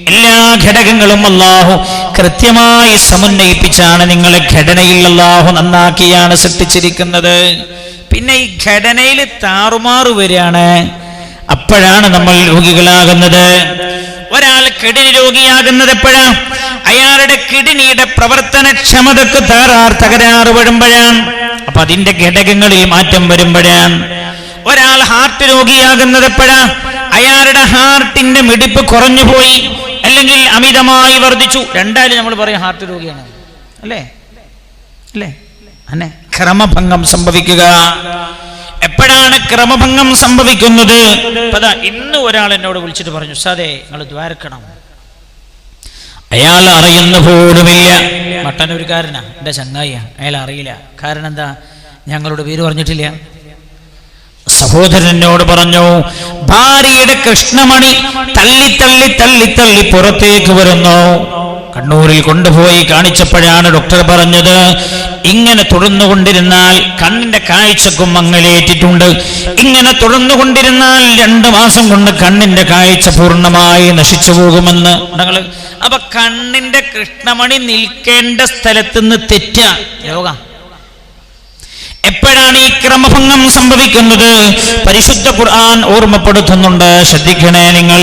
എല്ലാ ഘടകങ്ങളും അല്ലാഹു കൃത്യമായി സമന്വയിപ്പിച്ചാണ് നിങ്ങളെ ഘടനയിൽ അല്ലാഹു നന്നാക്കിയാണ് സൃഷ്ടിച്ചിരിക്കുന്നത്. പിന്നെ ഈ ഘടനയിൽ താറുമാറ് വരികയാണ്, അപ്പോഴാണ് നമ്മൾ രോഗികളാകുന്നത്. ഒരാൾ കിഡ്നി രോഗിയാകുന്നത് എപ്പോഴാ? അയാളുടെ കിഡ്നിയുടെ പ്രവർത്തനക്ഷമതക്ക് തകരാറ് വരുമ്പോഴാണ്. അപ്പൊ അതിന്റെ ഘടകങ്ങളിൽ മാറ്റം വരുമ്പോഴാണ്. ഒരാൾ ഹാർട്ട് രോഗിയാകുന്നത് എപ്പോഴാ? അയാളുടെ ഹാർട്ടിന്റെ മിടിപ്പ് കുറഞ്ഞു പോയി, അല്ലെങ്കിൽ അമിതമായി വർദ്ധിച്ചു. രണ്ടായാലും നമ്മൾ പറയും ഹാർട്ട് രോഗിയാണ്, അല്ലേ അല്ലേ? അന്നെ ക്രമഭംഗം സംഭവിക്കുക. എപ്പോഴാണ് ക്രമഭംഗം സംഭവിക്കുന്നത്? ഇന്ന് ഒരാൾ എന്നോട് വിളിച്ചിട്ട് പറഞ്ഞു, ഉസ്താദേ നിങ്ങൾ ദ്വാരക്കണം. അയാൾ അറിയുന്ന പോലുമില്ല. മട്ടന്നൂരുകാരനാ, എൻ്റെ ചങ്ങായിയാ, അയാൾ അറിയില്ല. കാരണം എന്താ? ഞങ്ങളുടെ പേര് പറഞ്ഞിട്ടില്ല. സഹോദരനോട് പറഞ്ഞു, ഭാര്യയുടെ കൃഷ്ണമണി തള്ളി തള്ളി തള്ളി തള്ളി പുറത്തേക്ക് വരുന്നു. കണ്ണൂരിൽ കൊണ്ടുപോയി കാണിച്ചപ്പോഴാണ് ഡോക്ടർ പറഞ്ഞത്, ഇങ്ങനെ തുടർന്നുകൊണ്ടിരുന്നാൽ കണ്ണിന്റെ കാഴ്ചക്കും മങ്ങലേറ്റിട്ടുണ്ട്. ഇങ്ങനെ തുടർന്നുകൊണ്ടിരുന്നാൽ 2 മാസം കൊണ്ട് കണ്ണിന്റെ കാഴ്ച പൂർണ്ണമായി നശിച്ചു പോകുമെന്ന്. അപ്പൊ കണ്ണിന്റെ കൃഷ്ണമണി നിൽക്കേണ്ട സ്ഥലത്ത് നിന്ന് തെറ്റ രോഗം. എപ്പോഴാണ് ഈ ക്രമഭംഗം സംഭവിക്കുന്നത്? പരിശുദ്ധ ഖുർആൻ ഓർമ്മപ്പെടുത്തുന്നുണ്ട്, ശ്രദ്ധിക്കണേ നിങ്ങൾ.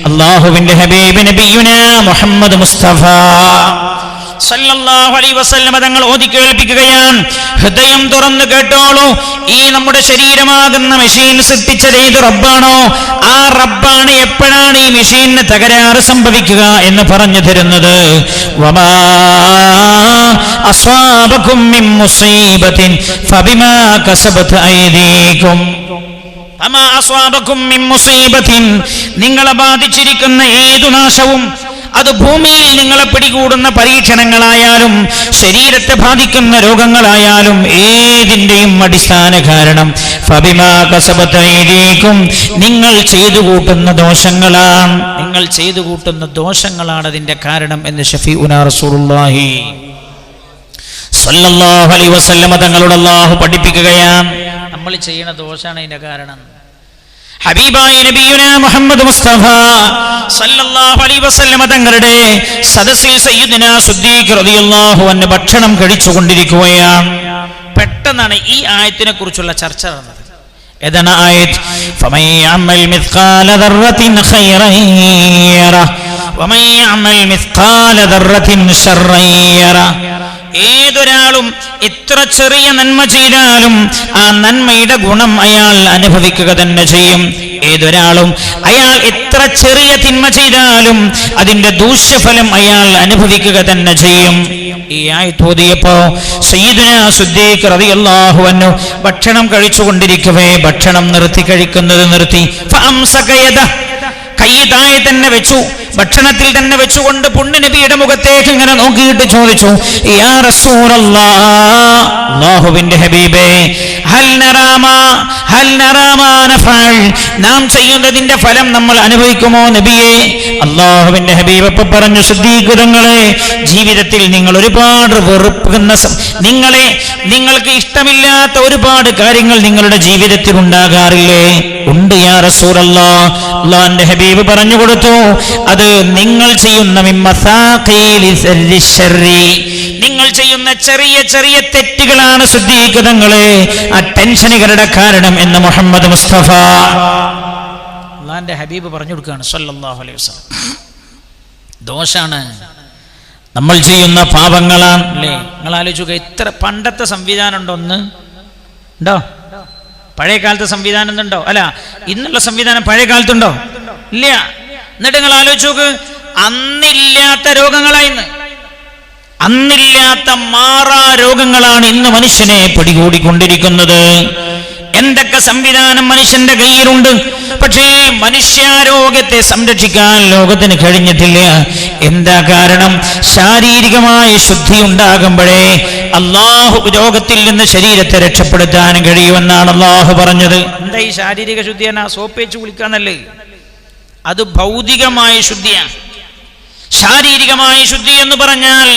അല്ലാഹുവിന്റെ ഹബീബ് നബിയുനാ മുഹമ്മദ് മുസ്തഫ സല്ലല്ലാഹു അലൈഹി വസല്ലം തങ്ങൾ ഓതി കേൾപ്പിക്കുകയാണ്. ഹൃദയം തുറന്നു കേട്ടോളൂ. ഈ നമ്മുടെ ശരീരമാകുന്ന മെഷീൻ സൃഷ്ടിച്ചത് ഏത് റബ്ബാണോ, ആ റബ്ബാണ് എപ്പോഴാണ് ഈ മെഷീനിന് തകരാറ് സംഭവിക്കുക എന്ന് പറഞ്ഞു തരുന്നത്. വമാ അസ്വാബകും മിൻ മുസീബത്തിൻ ഫബിമാ കസബത് ഐദീകും. വമാ അസ്വാബകും മിൻ മുസീബത്തിൻ, നിങ്ങളെ ബാധിച്ചിരിക്കുന്ന ഏതു നാശവും, അത് ഭൂമിയിൽ നിങ്ങളെ പിടികൂടുന്ന പരീക്ഷണങ്ങളായാലും ശരീരത്തെ ബാധിക്കുന്ന രോഗങ്ങളായാലും ഏതിന്റെയും അടിസ്ഥാന കാരണം ഫബിമാ കസബത് ഐദീകും, നിങ്ങൾ ചെയ്തു കൂട്ടുന്ന ദോഷങ്ങളാണ്. നിങ്ങൾ ചെയ്തു കൂട്ടുന്ന ദോഷങ്ങളാണ് അതിന്റെ കാരണം എന്ന് ഷഫീഉനാ റസൂലുള്ളാഹി സ്വല്ലല്ലാഹു അലൈഹി വസല്ലം തങ്ങളുടെ അല്ലാഹു പഠിപ്പിക്കുകയാണ്. നമ്മൾ ചെയ്യുന്ന ദോഷമാണ് അതിന്റെ കാരണം. ഹബീബായ നബിയുനാ മുഹമ്മദ് മുസ്തഫ സല്ലല്ലാഹു അലൈഹി വസല്ലം തങ്ങളുടെ സദസ്സിൽ സയ്യിദുനാ സിദ്ദീഖ് റളിയല്ലാഹു അൻഹു ഭക്ഷണം കഴിച്ചുകൊണ്ടിരിക്കുകയാണ്. പെട്ടെന്നാണ് ഈ ആയത്തിനെ കുറിച്ചുള്ള ചർച്ച നടന്നത്. ഏതാണ് ആയത്ത്? ഫമൻ യഅമൽ മിസ്ഖാല ദർറത്തിൻ ഖൈറൻ യറഹ് വമൻ യഅമൽ മിസ്ഖാല ദർറത്തിൻ ശർറൻ യറഹ്. ഏതൊരാളും എത്ര ചെറിയ നന്മ ചെയ്താലും ആ നന്മയുടെ ഗുണം അയാൾ അനുഭവിക്കുക തന്നെ ചെയ്യും. ഏതൊരാളും അയാൾ എത്ര ചെറിയ തിന്മ ചെയ്താലും അതിന്റെ ദൂഷ്യഫലം അയാൾ അനുഭവിക്കുക തന്നെ ചെയ്യും. ഈ ആയത്ത് ഓതിയപ്പോ സയ്യിദുനാ സിദ്ദീഖ് റളിയല്ലാഹു അൻഹു ഭക്ഷണം കഴിച്ചുകൊണ്ടിരിക്കവേ ഭക്ഷണം കഴിക്കുന്നത് നിർത്തി. ഫഅംസക യദഹ്, കൈ താഴെ തന്നെ വെച്ചു, ഭക്ഷണത്തിൽ തന്നെ വെച്ചുകൊണ്ട് പുണ്യ നബിയുടെ മുഖത്തേക്ക് ഇങ്ങനെ നോക്കിയിട്ട് ചോദിച്ചു, യാ റസൂലല്ലാഹ്, അല്ലാഹുവിന്റെ ഹബീബേ, ഹൽ നറാമാ നഫഅൽ, നാം ചെയ്യുന്നതിന്റെ ഫലം നമ്മൾ അനുഭവിക്കുമോ നബിയേ? അല്ലാഹുവിന്റെ ഹബീബ് അപ്പോൾ പറഞ്ഞു, സിദ്ദീഖ് തങ്ങളെ, ജീവിതത്തിൽ നിങ്ങൾ ഒരുപാട് വെറുക്കുന്ന, നിങ്ങൾക്ക് ഇഷ്ടമില്ലാത്ത ഒരുപാട് കാര്യങ്ങൾ നിങ്ങളുടെ ജീവിതത്തിൽ ഉണ്ടാകാറില്ലേ? ഉണ്ട് യാ റസൂലല്ലാഹ്. അല്ലാഹുവിന്റെ ഹബീബ് പറഞ്ഞു കൊടുത്തു, അത് നിങ്ങൾ ചെയ്യുന്ന നിങ്ങൾ ചെയ്യുന്ന ചെറിയ ചെറിയ തെറ്റുകളാണ് സിദ്ദീഖ് തങ്ങളെ ആ ടെൻഷനുകളുടെ കാരണം എന്ന് മുഹമ്മദ് മുസ്തഫ അല്ലാഹുവിന്റെ ഹബീബ് പറഞ്ഞു കൊടുക്കുകയാണ് സല്ലല്ലാഹു അലൈഹി വസല്ലം. ദോഷാണ്, നമ്മൾ ചെയ്യുന്ന പാപങ്ങളാണ് അല്ലേ? നിങ്ങൾ ആലോചിക്കുക, ഇത്ര പണ്ടത്തെ സംവിധാനം ഉണ്ടോ? ഒന്ന് ഉണ്ടോ? പഴയ കാലത്തെ സംവിധാനം ഉണ്ടോ? അല്ല, ഇന്നുള്ള സംവിധാനം പഴയ കാലത്തുണ്ടോ? ഇല്ല. എന്നിട്ട് നിങ്ങൾ ആലോചിച്ച് നോക്ക്, അന്നില്ലാത്ത രോഗങ്ങളായിന്ന്, അന്നില്ലാത്ത മാറാ രോഗങ്ങളാണ് ഇന്ന് മനുഷ്യനെ പിടികൂടിക്കൊണ്ടിരിക്കുന്നത്. എന്തൊക്കെ സംവിധാനം മനുഷ്യന്റെ കയ്യിലുണ്ട്, പക്ഷേ മനുഷ്യാരോഗ്യത്തെ സംരക്ഷിക്കാൻ ലോകത്തിന് കഴിഞ്ഞിട്ടില്ല. എന്താ കാരണം? ശാരീരികമായ ശുദ്ധി ഉണ്ടാകുമ്പോഴേ അള്ളാഹു രോഗത്തിൽ നിന്ന് ശരീരത്തെ രക്ഷപ്പെടുത്താൻ കഴിയുമെന്നാണ് അള്ളാഹു പറഞ്ഞത്. എന്താ ഈ ശാരീരിക ശുദ്ധിയാണ്? സോപ്പ് വെച്ച് കുളിക്കാന്നല്ലേ? അത് ഭൗതികമായ ശുദ്ധിയാണ്. ശാരീരികമായ ശുദ്ധി എന്ന് പറഞ്ഞാൽ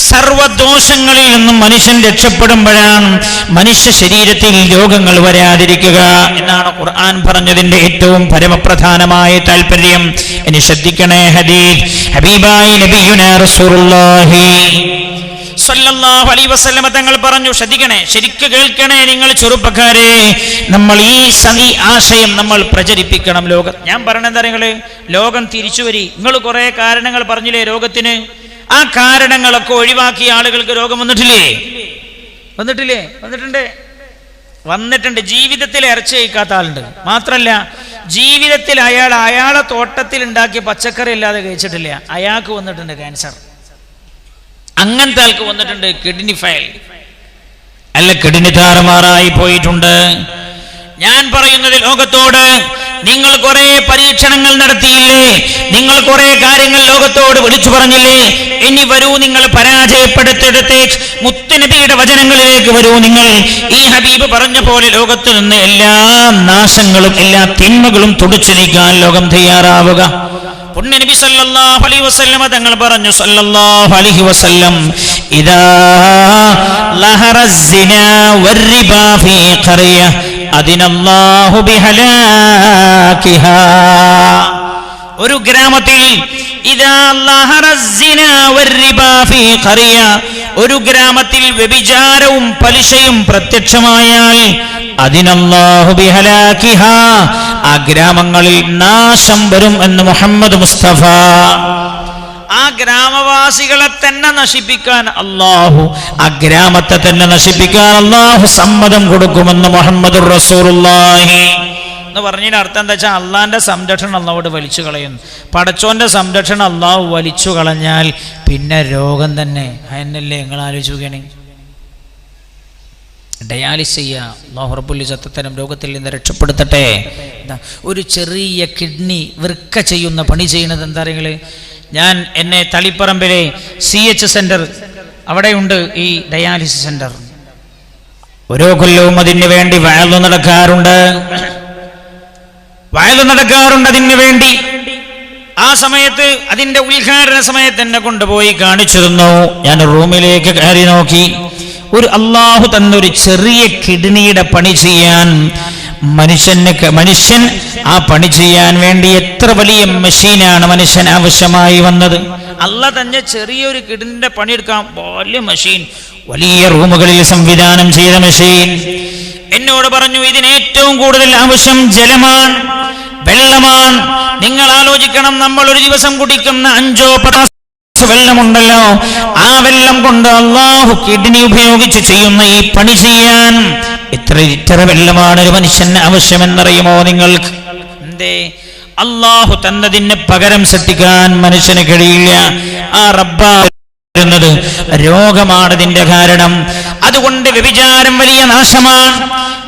സർവദോഷങ്ങളിൽ നിന്നും മനുഷ്യൻ രക്ഷപ്പെടുമ്പോഴാണ് മനുഷ്യ ശരീരത്തിൽ രോഗങ്ങൾ വരാതിരിക്കുക എന്നാണ് ഖുർആൻ പറഞ്ഞതിന്റെ ഏറ്റവും പരമപ്രധാനമായ താല്പര്യം. ഇനി ശ്രദ്ധിക്കണേ, ഹദീസ് ഹബീബായ നബിയുനാ റസൂലുള്ളാഹി സല്ലല്ലാഹു അലൈഹി വസല്ലം തങ്ങൾ പറഞ്ഞു, ശ്രദ്ധിക്കണേ, ശരിക്ക് കേൾക്കണേ നിങ്ങൾ ചെറുപ്പക്കാരെ, നമ്മൾ ഈ ആശയം നമ്മൾ പ്രചരിപ്പിക്കണം. ഞാൻ പറഞ്ഞെന്താ, നിങ്ങള് ലോകം തിരിച്ചു വരി. നിങ്ങൾ കുറെ കാരണങ്ങൾ പറഞ്ഞില്ലേ രോഗത്തിന്, ആ കാരണങ്ങളൊക്കെ ഒഴിവാക്കിയ ആളുകൾക്ക് രോഗം വന്നിട്ടുണ്ട്. ജീവിതത്തിൽ ഇറച്ചി കഴിക്കാത്ത ആളുണ്ട്. മാത്രല്ല ജീവിതത്തിൽ അയാളെ തോട്ടത്തിൽ ഉണ്ടാക്കിയ പച്ചക്കറി അല്ലാതെ കഴിച്ചിട്ടില്ല. അയാൾക്ക് വന്നിട്ടുണ്ട് ക്യാൻസർ. അങ്ങനത്തെ ആൾക്ക് വന്നിട്ടുണ്ട് കിഡ്നി ഫെയിൽ, അല്ല കിഡ്നി താറുമാറായി പോയിട്ടുണ്ട്. ഞാൻ പറയുന്നത് ലോകത്തോട്, നിങ്ങൾ കുറെ പരീക്ഷണങ്ങൾ നടത്തിയില്ലേ, നിങ്ങൾ കുറെ കാര്യങ്ങൾ ലോകത്തോട് വിളിച്ചു പറഞ്ഞില്ലേ, ഇനി വരൂ, നിങ്ങൾ പരാജയപ്പെടുത്തിയെടുത്ത് മുത്തുനബിയുടെ വചനങ്ങളിലേക്ക് വരൂ. നിങ്ങൾ ഈ ഹബീബ് പറഞ്ഞ പോലെ ലോകത്ത് നിന്ന് എല്ലാ നാശങ്ങളും എല്ലാ തിന്മകളും തുടച്ചു നീക്കാൻ ലോകം തയ്യാറാവുക. പുണ്യനബി സല്ലല്ലാഹു അലൈഹി വസല്ലം തങ്ങൾ പറഞ്ഞു, സല്ലല്ലാഹു അലൈഹി വസല്ലം, ഇദാ ലഹറസ്സിനാ വറിബാ ഫീ ഖറിയ അദിനല്ലാഹു ബിഹലാകിഹാ. ഒരു ഗ്രാമത്തിൽ ഇദാ ലഹറസ്സിനാ വറിബാ ഫീ ഖറിയ, ഒരു ഗ്രാമത്തിൽ വ്യഭിചാരവും പലിശയും പ്രത്യക്ഷമായാൽ അദിനല്ലാഹു ബിഹലാകിഹാ, ആ ഗ്രാമങ്ങളിൽ നാശം വരും എന്ന് മുഹമ്മദ് മുസ്തഫ. ആ ഗ്രാമവാസികളെ തന്നെ നശിപ്പിക്കാൻ അല്ലാഹു, ആ ഗ്രാമത്തെ തന്നെ നശിപ്പിക്കാൻ അല്ലാഹു സമ്മതം കൊടുക്കുമെന്ന് മുഹമ്മദുർ റസൂലുള്ളാഹി എന്ന് പറഞ്ഞതിന് അർത്ഥം എന്താ വെച്ചാൽ, അള്ളാന്റെ സംരക്ഷണം അള്ളാഹോട് വലിച്ചു കളയുന്നു. പടച്ചോന്റെ സംരക്ഷണം അള്ളാഹു വലിച്ചു കളഞ്ഞാൽ പിന്നെ രോഗം തന്നെ. അതിനല്ലേ നിങ്ങൾ ആലോചിക്കുകയാണ്. ഡയാലിസ് ചെയ്യുക. അല്ലാഹു റബ്ബുൽ ഇസ്സത്ത് തരം രോഗത്തിൽ നിന്ന് രക്ഷപ്പെടുത്തട്ടെ. ഒരു ചെറിയ കിഡ്നി വൃക്ക ചെയ്യുന്ന പണി ചെയ്യുന്നത് എന്താ അറിയുക? ഞാൻ എന്നെ തളിപ്പറമ്പിലെ CH സെന്റർ, അവിടെയുണ്ട് ഈ ഡയാലിസിസ് സെന്റർ. ഓരോ കൊല്ലവും അതിന് വേണ്ടി വയലു നടക്കാറുണ്ട് അതിന് വേണ്ടി. ആ സമയത്ത് അതിന്റെ ഉദ്ഘാടന സമയത്ത് എന്നെ കൊണ്ടുപോയി കാണിച്ചു തന്നു. ഞാൻ റൂമിലേക്ക് കയറി നോക്കി. ഒരു അള്ളാഹു തന്നൊരു ചെറിയ കിഡ്നിയുടെ പണി ചെയ്യാൻ മനുഷ്യൻ ആ പണി ചെയ്യാൻ വേണ്ടി എത്ര വലിയ മെഷീനാണ് മനുഷ്യൻ ആവശ്യമായി വന്നത്. അള്ളാഹ് തന്നെ ചെറിയൊരു കിഡ്നിയുടെ പണിയെടുക്കാൻ വലിയ മെഷീൻ, വലിയ റൂമുകളിൽ സംവിധാനം ചെയ്ത മെഷീൻ. എന്നോട് പറഞ്ഞു, ഇതിന് ഏറ്റവും കൂടുതൽ ആവശ്യം ജലമാണ്, വെള്ളമാണ്. നിങ്ങൾ ആലോചിക്കണം, നമ്മൾ ഒരു ദിവസം കുടിക്കുന്ന 5-10 വെള്ളമുണ്ടല്ലോ, ആ വെള്ളം കൊണ്ട് അല്ലാഹു കിഡ്നി ഉപയോഗിച്ച് ചെയ്യുന്ന ഈ പണി ചെയ്യാൻ എത്ര ലിറ്റർ വെള്ളമാണ് ഒരു മനുഷ്യന് ആവശ്യമെന്നറിയുമോ നിങ്ങൾക്ക്? എന്തേ? അല്ലാഹു തന്നതിന് പകരം സൃഷ്ടിക്കാൻ മനുഷ്യന് കഴിയില്ല. ആ റബ്ബാ ത് രോഗമാണ് ഇതിന്റെ കാരണം. അതുകൊണ്ട് വ്യഭിചാരം വലിയ നാശമാണ്.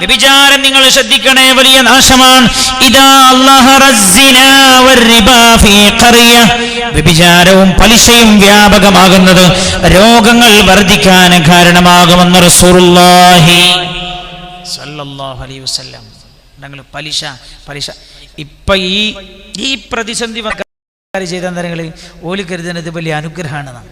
വ്യഭിചാരം നിങ്ങൾ ശ്രദ്ധിക്കണേ, വലിയ നാശമാണ്. ഇദാ ലഹറസ്സിനാ വറിബാ ഫീ ഖറിയ, വ്യഭിചാരവും പലിശയും വ്യാപകമാകുന്നത് രോഗങ്ങൾ വർദ്ധിക്കാൻ കാരണമാകുമെന്ന് റസൂലുള്ളാഹി സ്വല്ലല്ലാഹു അലൈഹി വസല്ലം. ഞങ്ങൾ പലിശ ഇപ്പൊ ഈ പ്രതിസന്ധി ചെയ്ത നിങ്ങൾ ഓലി കരുതുന്നത് വലിയ അനുഗ്രഹമാണ്.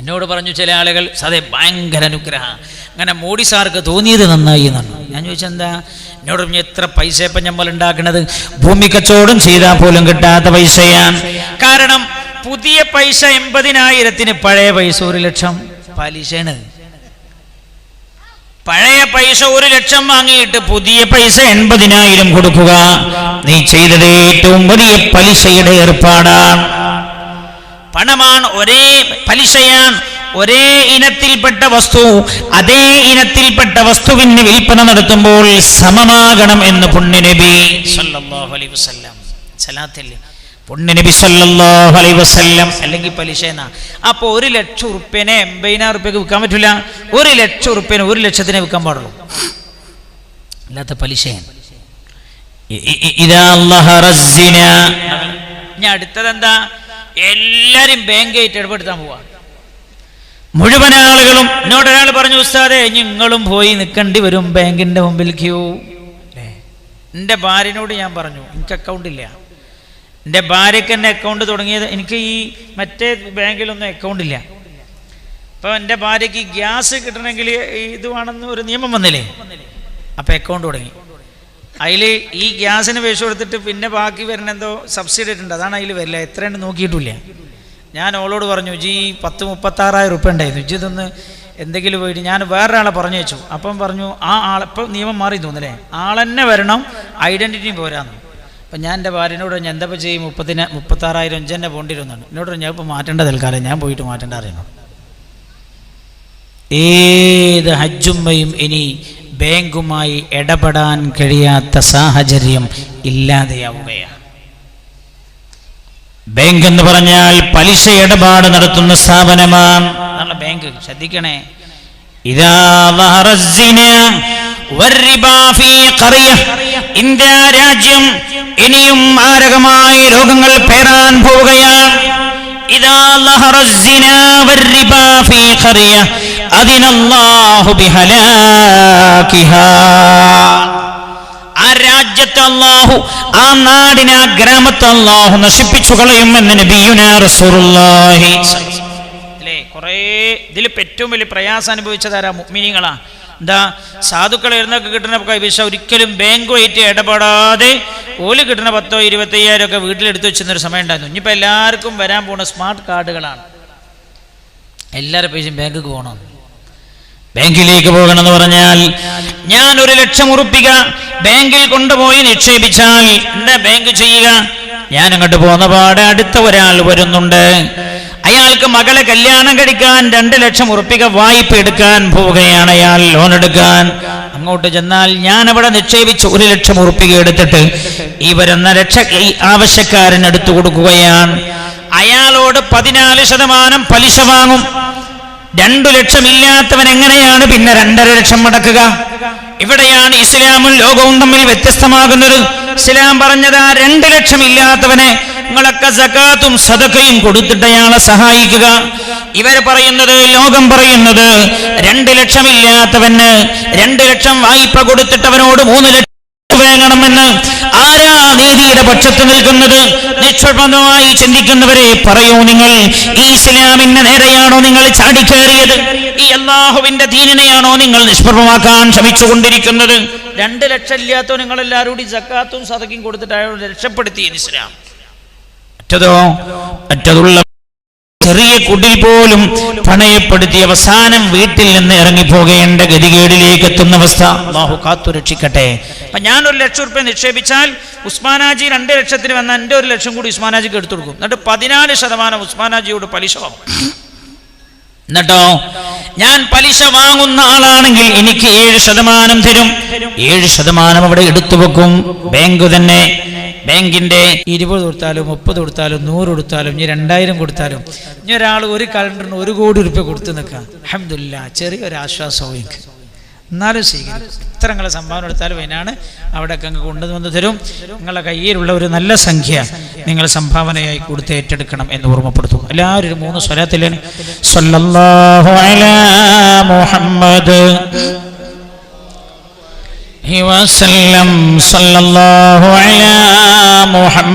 എന്നോട് പറഞ്ഞു ചില ആളുകൾ, അതെ ഭയങ്കര അനുഗ്രഹം, അങ്ങനെ മോഡി സാർക്ക് തോന്നിയത് നന്നായി എന്നാണ്. ഞാൻ ചോദിച്ചെന്താ? എന്നോട് പറഞ്ഞു, എത്ര പൈസ ഇപ്പം നമ്മൾ ഉണ്ടാക്കുന്നത്, ഭൂമി കച്ചവടം ചെയ്താൽ പോലും കിട്ടാത്ത പൈസയാണ്. കാരണം പുതിയ പൈസ 80,000-ന്, പഴയ പൈസ 1,00,000 പലിശയാണ്. പഴയ പൈസ 1,00,000 വാങ്ങിയിട്ട് പുതിയ പൈസ 80,000 കൊടുക്കുക. നീ ചെയ്തത് ഏറ്റവും വലിയ പലിശയുടെ ഏർപ്പാടാണ്. പണമാണ്, ഒരേ പലിശയാണ്. ഒരേ ഇനത്തിൽപ്പെട്ട വസ്തു അതേ ഇനത്തിൽപ്പെട്ട വസ്തുവിന് വിൽപ്പന നടത്തുമ്പോൾ സമമാകണം എന്ന് പുണ്യനബി സല്ലല്ലാഹു അലൈഹി വസല്ലം. സലാത്തില്ലേ പുണ്യനബി സല്ലല്ലാഹു അലൈഹി വസല്ലം. അല്ലെങ്കിൽ പലിശ എന്നാ. അപ്പോൾ 1,00,000 ഉറുപ്പ്യനെ 80,000 ഉറുപ്പ്യക്ക് വിൽക്കാൻ പറ്റില്ല. 1,00,000 ഉറുപ്പ്യനെ 1,00,000-നെ വിൽക്കാൻ പാടുള്ളൂ. അല്ലാത്ത പലിശയാണ്. ഞാൻ അടുത്തതെന്താ? എല്ലാരും ബാങ്കായിട്ട് ഇടപെടുത്താൻ പോവാ. മുഴുവൻ ആളുകളും. എന്നോട് ഒരാൾ പറഞ്ഞു, ഉസ്താദേ നിങ്ങളും പോയി നിൽക്കേണ്ടി വരും ബാങ്കിന്റെ മുമ്പിൽ ക്യൂ. എൻ്റെ ഭാര്യനോട് ഞാൻ പറഞ്ഞു, എനിക്ക് അക്കൗണ്ട് ഇല്ല. എൻ്റെ ഭാര്യയ്ക്ക് എൻ്റെ അക്കൗണ്ട് തുടങ്ങിയത്, എനിക്ക് ഈ മറ്റേ ബാങ്കിലൊന്നും അക്കൗണ്ട് ഇല്ല. അപ്പോൾ എൻ്റെ ഭാര്യയ്ക്ക് ഗ്യാസ് കിട്ടണമെങ്കിൽ ഇത് വേണമെന്ന് ഒരു നിയമം വന്നില്ലേ, അപ്പോൾ അക്കൗണ്ട് തുടങ്ങി. അതിൽ ഈ ഗ്യാസിന് പൈസ കൊടുത്തിട്ട് പിന്നെ ബാക്കി വരുന്ന എന്തോ സബ്സിഡി ഉണ്ട്, അതാണ് അതിൽ വരില്ല. എത്രയുണ്ട് നോക്കിയിട്ടില്ല. ഞാൻ അവളോട് പറഞ്ഞു, ജി 10,36,000 ഉറുപ്പ്യ ഉണ്ടായിരുന്നു, ഇതൊന്ന് എന്തെങ്കിലും പോയിട്ട്. ഞാൻ വേറൊരാളെ പറഞ്ഞു വെച്ചു. അപ്പം പറഞ്ഞു, ആ ആളിപ്പം നിയമം മാറി തോന്നല്ലേ, ആളെന്നെ വരണം, ഐഡൻറ്റിറ്റി പോരാന്ന്. അപ്പം അപ്പം ഞാൻ എൻ്റെ ഭാര്യനോട് ഞാൻ എന്താ ചെയ്യും 36,000 ഇഞ്ചെന്നെ പോണ്ടി വരുന്നതാണ്. എന്നോട് ഞാൻ ഇപ്പോൾ മാറ്റേണ്ട തൽക്കാലം ഞാൻ പോയിട്ട് മാറ്റേണ്ട അറിയണം. ഏത് ഹജ്ജുമ്മയും ഇനി ബാങ്കുമായി ഇടപെടാൻ കഴിയാത്ത സാഹചര്യം ഇല്ലാതെയാവുകയാണ്. ബാങ്ക് എന്ന് പറഞ്ഞാൽ പലിശ ഇടപാട് നടത്തുന്ന സ്ഥാപനമാണ്. അതാണ് ബാങ്ക്. ശ്രദ്ധിക്കണേ. ഇദാ ളഹറ الزിന വൽറിബാ ഫീ ഖറിയ, ഇന്ത്യ രാജ്യം ഇനിയും മാരകമായ രോഗങ്ങൾ പേറാൻ പോവുകയാണ്. ഇദാ ളഹറ الزിന വൽറിബാ ഫീ ഖറിയ അദിനല്ലാഹു ബിഹലാകിഹാ. ആ രാജ്യത്തെ അല്ലാഹു, ആ നാടിനെ, ആ ഗ്രാമത്തെ അല്ലാഹു നശിപ്പിച്ചു കളയുമെന്ന് നബിയുനാ റസൂലുള്ളാഹി. അല്ലേ, കുറേ ഇതിൽ ഏറ്റവും വലിയ പ്രയാസം അനുഭവിച്ചതാരാ? മുഅ്മിനീങ്ങളാ. എന്താ? സാധുക്കൾ ഇരുന്നൊക്കെ കിട്ടുന്ന പൈസ ഒരിക്കലും ബാങ്കുമായിട്ട് ഇടപെടാതെ ഓല് കിട്ടുന്ന 10,000-25,000 ഒക്കെ വീട്ടിലെടുത്ത് വെച്ചിരുന്നൊരു സമയം ഉണ്ടായിരുന്നു. ഇനിയിപ്പോൾ എല്ലാവർക്കും വരാൻ പോകുന്ന സ്മാർട്ട് കാർഡുകളാണ്. എല്ലാവരുടെ പൈസയും ബാങ്കിക്ക് പോകണം. ബാങ്കിലേക്ക് പോകണമെന്ന് പറഞ്ഞാൽ ഞാൻ 1,00,000 ഉറുപ്പിക ബാങ്കിൽ കൊണ്ടുപോയി നിക്ഷേപിച്ചാൽ എന്താ ബാങ്ക് ചെയ്യുക? ഞാൻ അങ്ങോട്ട് പോകുന്ന പാടെ അടുത്ത ഒരാൾ വരുന്നുണ്ട്, അയാൾക്ക് മകളെ കല്യാണം കഴിക്കാൻ 2,00,000 ഉറുപ്പിക വായ്പ എടുക്കാൻ പോവുകയാണ്, അയാൾ ലോൺ എടുക്കാൻ. അങ്ങോട്ട് ചെന്നാൽ ഞാൻ അവിടെ നിക്ഷേപിച്ച് 1,00,000 ഉറുപ്പിക എടുത്തിട്ട് ഈ വരുന്ന ആവശ്യക്കാരൻ എടുത്തു കൊടുക്കുകയാണ്. അയാളോട് 14% പലിശ വാങ്ങും. 2,00,000 ഇല്ലാത്തവൻ എങ്ങനെയാണ് പിന്നെ 2,50,000 മടക്കുക? ഇവിടെയാണ് ഇസ്ലാമും ലോകവും തമ്മിൽ വ്യത്യസ്തമാകുന്നത്. ഇസ്ലാം പറഞ്ഞത് 2,00,000 ഇല്ലാത്തവനെ നിങ്ങളൊക്കെ സകാത്തും സദഖയും കൊടുത്തിട്ട് അയാളെ സഹായിക്കുക. ഇവർ പറയുന്നത്, ലോകം പറയുന്നത് 2,00,000 ഇല്ലാത്തവന് 2,00,000 വായ്പ കൊടുത്തിട്ടവനോട് 3,00,000 വേണമെന്ന്. ആരാ നീതിയുടെ പക്ഷത്ത് നിൽക്കുന്നത്? നിഷ്പക്ഷമായി ചിന്തിക്കുന്നവരെ പറയൂ, നിങ്ങൾ ഈ ഇസ്ലാമിന്റെ നേരെയാണോ നിങ്ങൾ ചാടിക്കേറിയത്? ഈ അല്ലാഹുവിന്റെ ദീനിനെയാണോ നിങ്ങൾ നിഷ്പ്രഭമാക്കാൻ ശ്രമിച്ചുകൊണ്ടിരിക്കുന്നത്? 2,00,000 ഇല്ലാത്തോ നിങ്ങളെല്ലാവരും കൂടി സക്കാത്തും സദഖയും കൊടുത്തിട്ട് അയാളോട് രക്ഷപ്പെടുത്തി ഇസ്ലാം. മറ്റതുള്ള ചെറിയ കുടിൽ പോലും പണയപ്പെടുത്തി അവസാനം വീട്ടിൽ നിന്ന് ഇറങ്ങിപ്പോകേണ്ട ഗതികേടിലേക്ക് എത്തുന്ന അവസ്ഥ അല്ലാഹു കാത്തു രക്ഷിക്കട്ടെ. അപ്പൊ ഞാൻ 1,00,000 ഉറുപ്പിക നിക്ഷേപിച്ചാൽ ഉസ്മാനാജി 2,00,000 വന്ന എൻ്റെ 1,00,000 കൂടി ഉസ്മാനാജിക്ക് എടുത്തു കൊടുക്കും. എന്നിട്ട് 14% ഉസ്മാനാജിയോട് പലിശ വാങ്ങും. എന്നിട്ടോ ഞാൻ പലിശ വാങ്ങുന്ന ആളാണെങ്കിൽ എനിക്ക് 7% തരും. 7% അവിടെ എടുത്തു വെക്കും ബാങ്ക് തന്നെ. ബാങ്കിന്റെ 20 കൊടുത്താലും 30 കൊടുത്താലും 100 കൊടുത്താലും ഇനി 2,000 കൊടുത്താലും ഇനി ഒരാൾ ഒരു കലണ്ടറിന് 1 കോടി രൂപ കൊടുത്തു നിൽക്കാം. അൽഹംദുലില്ലാഹ്, ചെറിയൊരു ആശ്വാസവും എനിക്ക്. എന്നാലും സ്വീകരിക്കും. ഇത്ര നിങ്ങളെ സംഭാവന എടുത്താലും അതിനാണ് അവിടെയൊക്കെ അങ്ങ് കൊണ്ടുവന്ന് തരും. നിങ്ങളുടെ കയ്യിലുള്ള ഒരു നല്ല സംഖ്യ നിങ്ങൾ സംഭാവനയായി കൊടുത്ത് ഏറ്റെടുക്കണം എന്ന് ഓർമ്മപ്പെടുത്തും. എല്ലാവരും ഒരു 3 സ്വലാത്തിലാണ് സ്വല്ലല്ലാഹു അലാ മുഹമ്മദ് വസല്ലം, സ്വല്ലല്ലാഹു അലാ മുഹമ്മദ്.